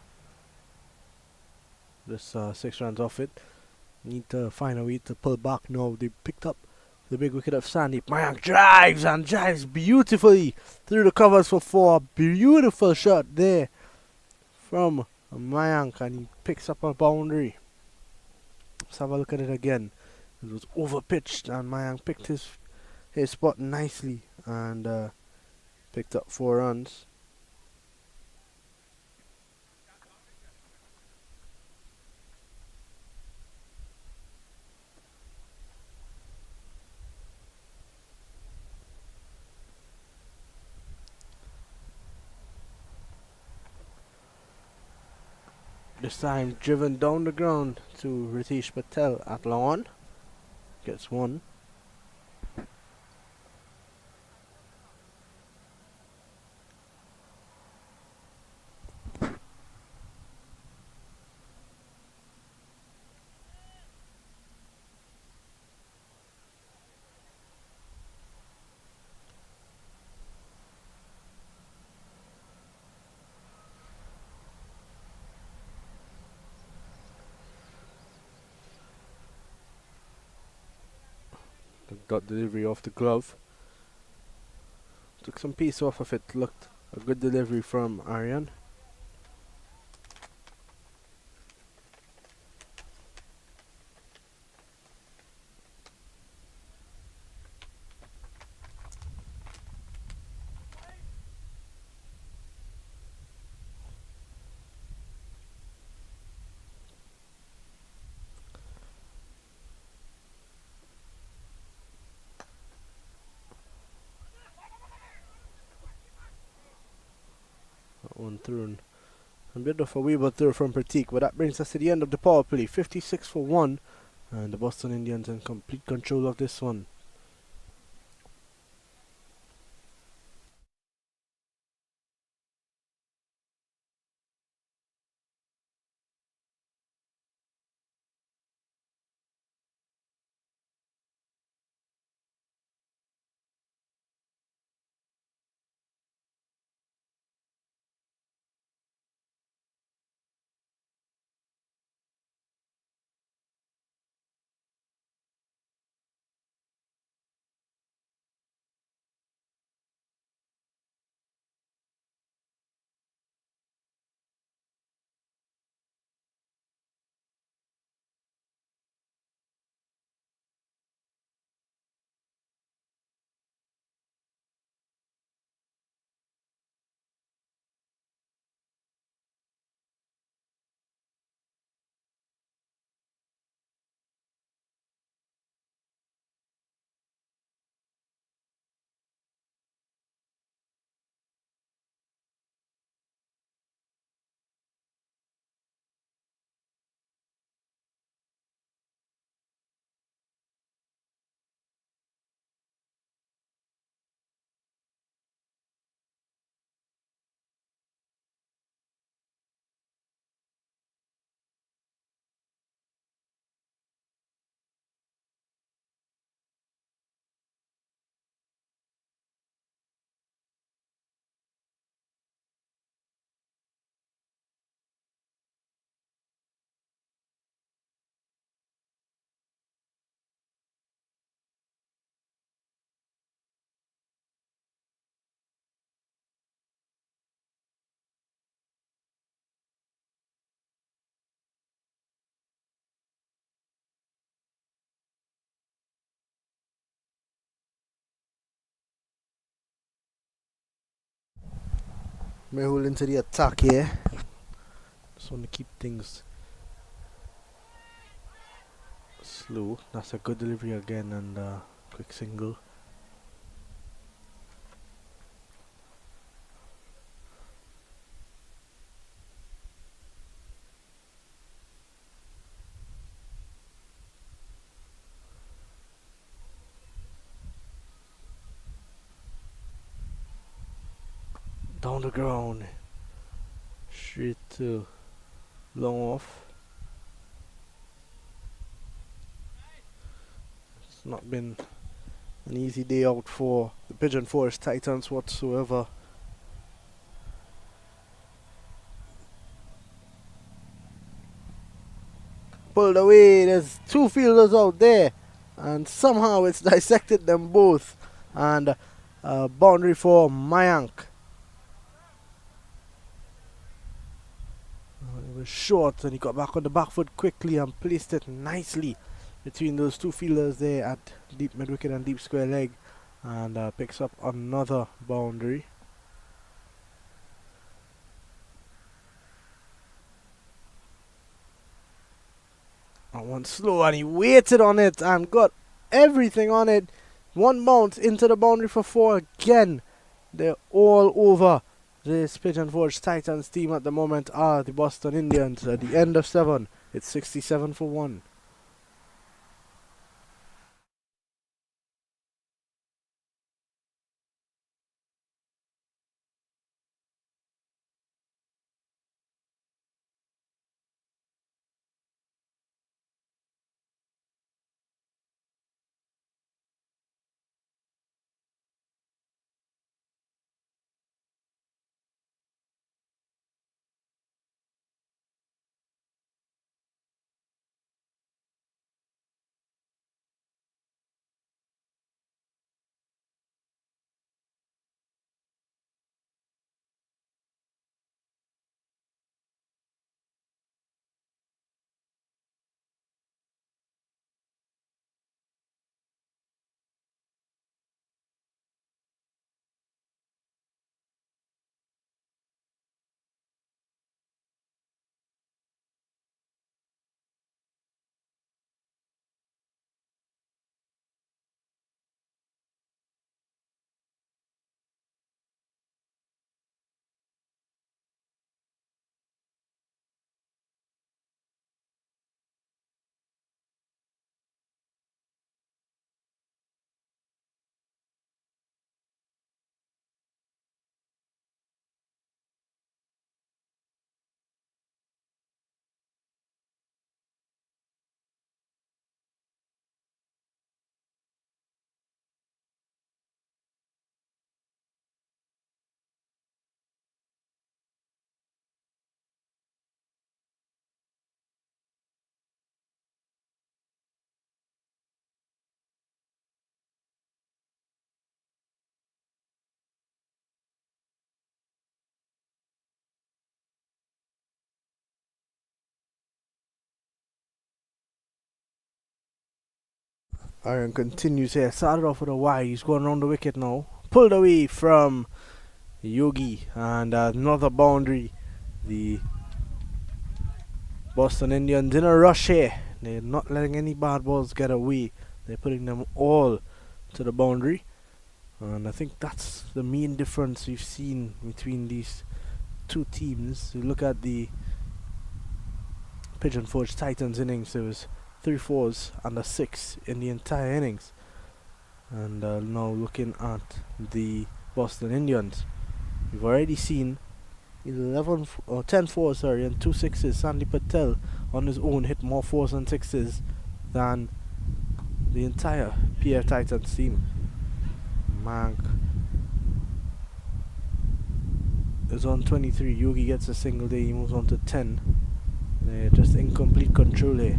S1: Just 6 runs off it. Need to find a way to pull back now. They picked up the big wicket of Sandeep. Mayank drives and drives beautifully through the covers for 4. Beautiful shot there from Mayank, and he picks up a boundary. Let's have a look at it again. It was over pitched, and Mayank picked his spot nicely and picked up 4 runs. This time driven down the ground to Ritesh Patel at long on. Gets 1. Got delivery off the glove. Took some pace off of it. Looked a good delivery from Aryan. That one through. A bit of a waiver throw from Pratik, but that brings us to the end of the power play. 56 for 1, and the Boston Indians in complete control of this one. Mehul into the attack here. Just want to keep things slow. That's a good delivery again, and quick single. Down the ground. Straight to long off. It's not been an easy day out for the Pigeon Forest Titans whatsoever. pulled away. There's two fielders out there, and somehow it's dissected them both. And boundary for Mayank. It was short, and he got back on the back foot quickly and placed it nicely between those two fielders there at deep mid wicket and deep square leg, and picks up another boundary. And one slow, and he waited on it and got everything on it. One bounce into the boundary for four again. They're all over. This Pigeon Forge Titans team at the moment are the Boston Indians at the end of 7. It's 67 for 1. Aaron continues here. Started off with a wide. He's going around the wicket now. Pulled away from Yogi, and another boundary. The Boston Indians in a rush here. They're not letting any bad balls get away. They're putting them all to the boundary. And I think that's the main difference we've seen between these two teams. You look at the Pigeon Forge Titans innings, there was 3 4s and a 6 in the entire innings. And now looking at the Boston Indians, we've already seen 10 4s, sorry, and 2 6s. Sandy Patel on his own hit more 4s and 6s than the entire PF Titans team. Mank is on 23. Yogi gets a single day. He moves on to 10. They're just incomplete control here.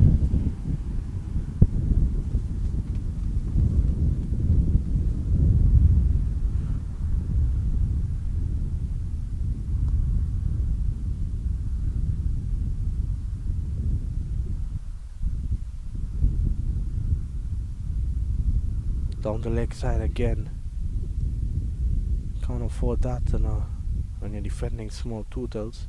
S1: Down the leg side again. Can't afford that when you're defending small totals.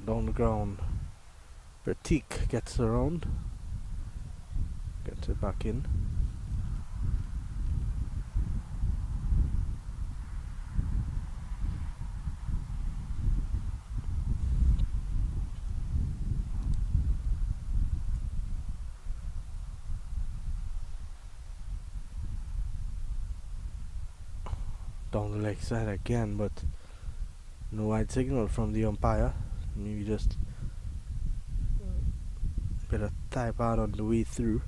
S1: Down the ground. Pratik gets around. Gets it back in. Down the leg side again, but No white signal from the umpire. Maybe just a bit of type out on the way through.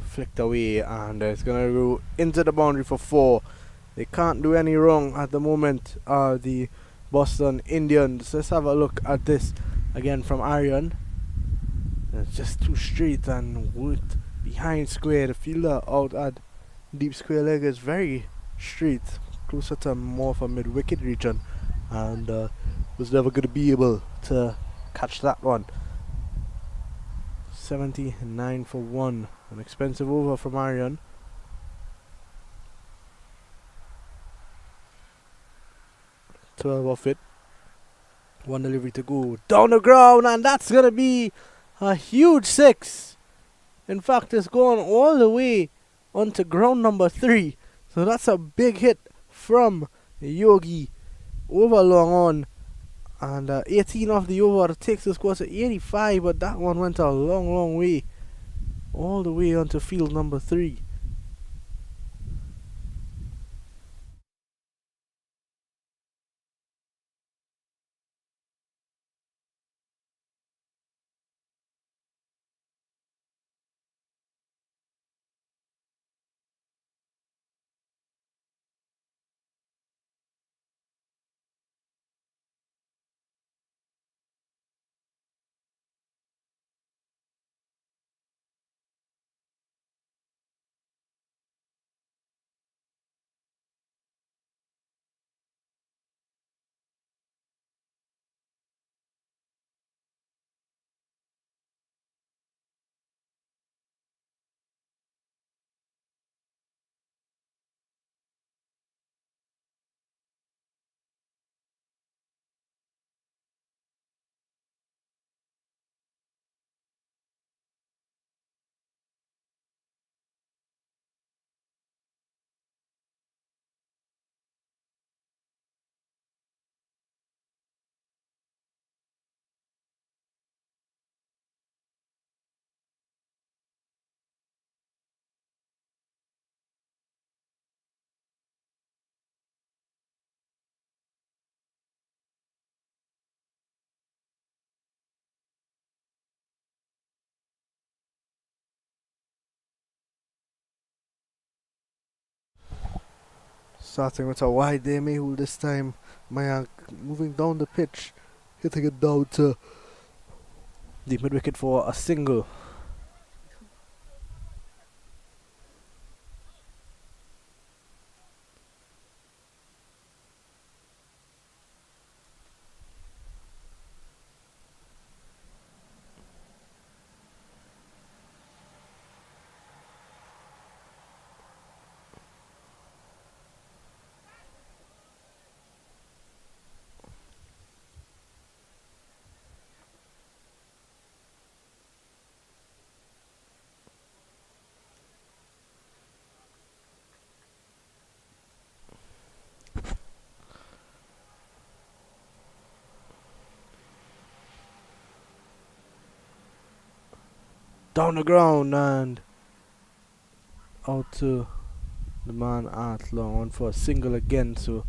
S1: Flicked away, and it's gonna go into the boundary for 4. They can't do any wrong at the moment. The Boston Indians. Let's have a look at this again from Arian. It's just too straight and with behind square. The fielder out at deep square leg is very straight, closer to more of a mid wicket region, and was never going to be able to catch that one. 79 for 1. An expensive over from Arian. Twelve off it. One delivery to go. Down the ground, and that's going to be a huge 6. In fact, it's going all the way onto ground number 3. So that's a big hit from Yogi over long on. And 18 off the over takes the score to 85, but that one went a long, long way. All the way onto field number 3. Starting with a wide there, Mayhew this time. Mayank moving down the pitch, hitting it down to the mid wicket for a single. Down the ground and out to the man at long on for a single again. So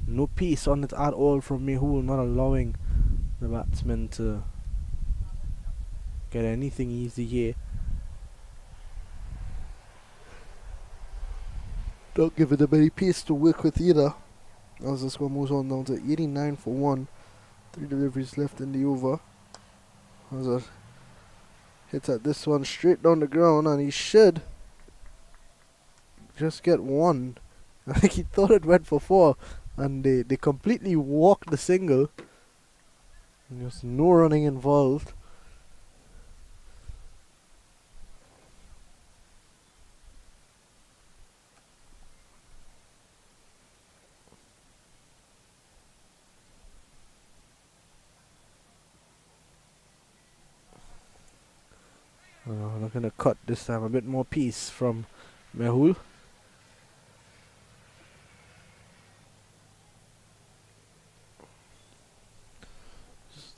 S1: no pace on it at all from Mayhew, not allowing the batsman to get anything easy here. Don't give it a any pace to work with either. As the score moves on down to 89 for 1. 3 deliveries left in the over. Hazard hits at this one straight down the ground, and he should just get 1. I think he thought it went for 4, and they completely walked the single. And there's no running involved. Looking to cut this time, a bit more pace from Mehul.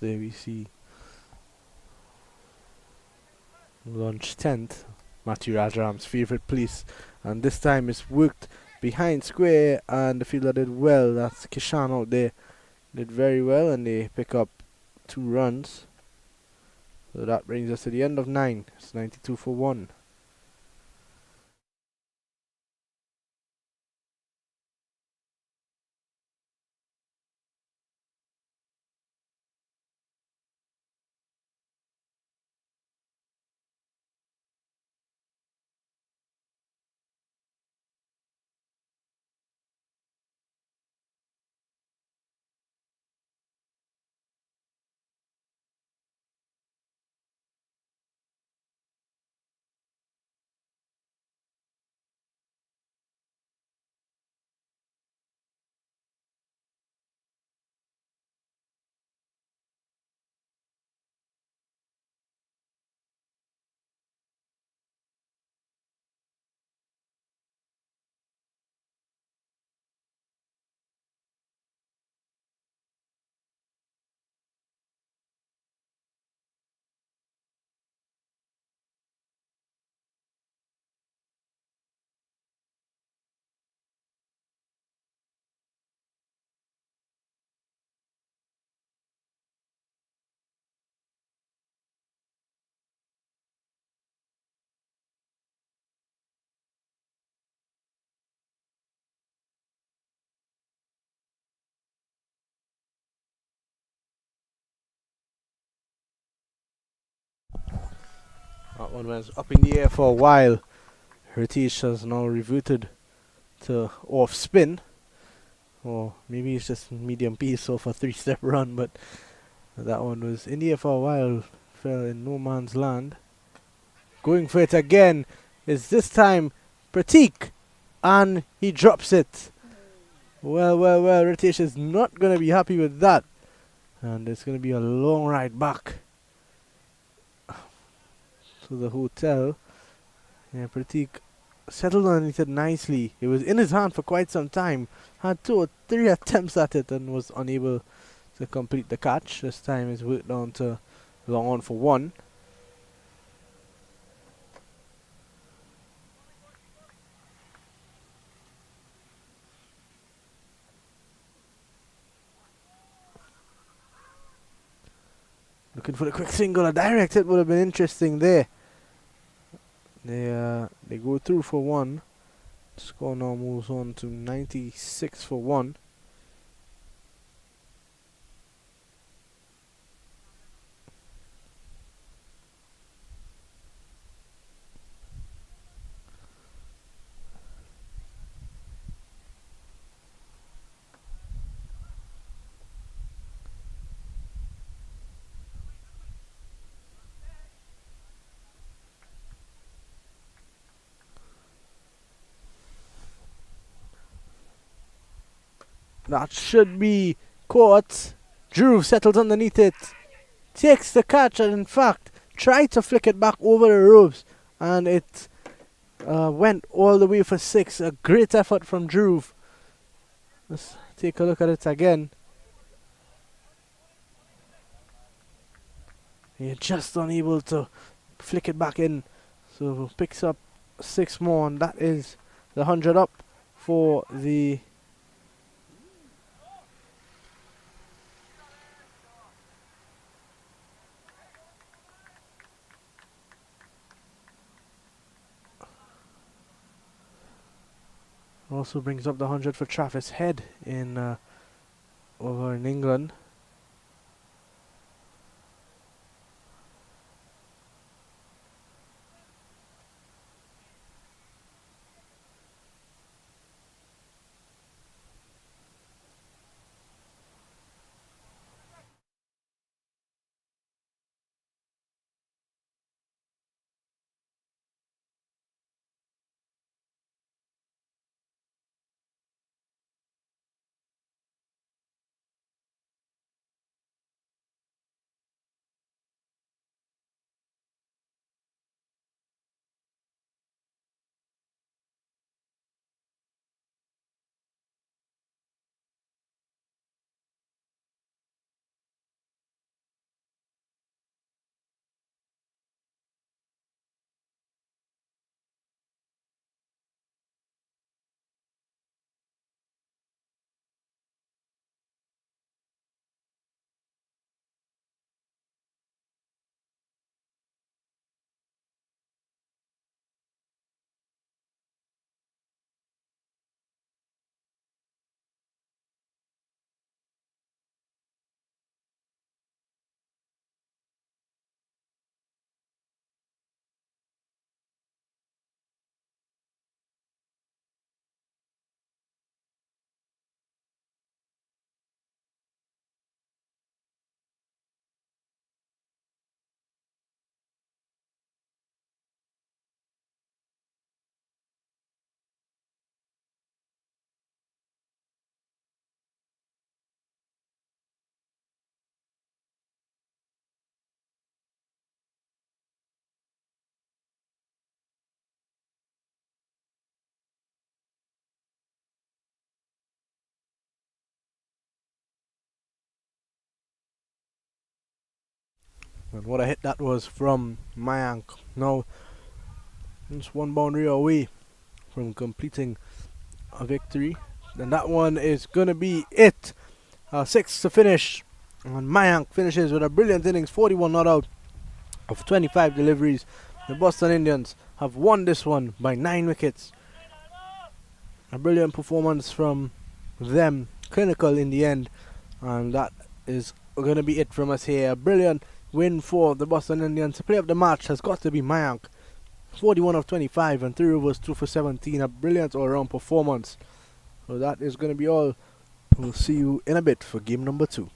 S1: There we see launch 10th, Matthew Rajaram's favourite place, and this time it's worked behind square, and the fielder did well. That's Kishan out there, did very well, and they pick up 2 runs. So that brings us to the end of 9. It's 92 for 1. That one was up in the air for a while. Ritesh has now reverted to off spin, or maybe it's just medium pace off a 3-step run, but that one was in the air for a while, fell in no man's land. Going for it again is this time Pratik, and he drops it. Well, Ritesh is not going to be happy with that, and it's going to be a long ride back to the hotel. Yeah, Pratik settled underneath it nicely. It was in his hand for quite some time. Had 2 or 3 attempts at it and was unable to complete the catch. This time it's worked down to long on for 1. Looking for the quick single. A direct hit would have been interesting there. They go through for 1. Score now moves on to 96 for 1. That should be caught. Drew settles underneath it. Takes the catch and in fact tried to flick it back over the ropes, and it went all the way for 6. A great effort from Drew. Let's take a look at it again. He's just unable to flick it back in, so picks up 6 more, and that is the 100 up for the also brings up the 100 for Travis Head in over in England. And what a hit that was from Mayank. Now, just one boundary away from completing a victory. And that one is going to be it. 6 to finish. And Mayank finishes with a brilliant innings, 41 not out of 25 deliveries. The Boston Indians have won this one by 9 wickets. A brilliant performance from them, clinical in the end, and that is going to be it from us here. A brilliant win for the Boston Indians. The player of the match has got to be Mayank, 41 of 25 and 3 overs, 2 for 17. A brilliant all-round performance. So that is going to be all. We'll see you in a bit for game number 2.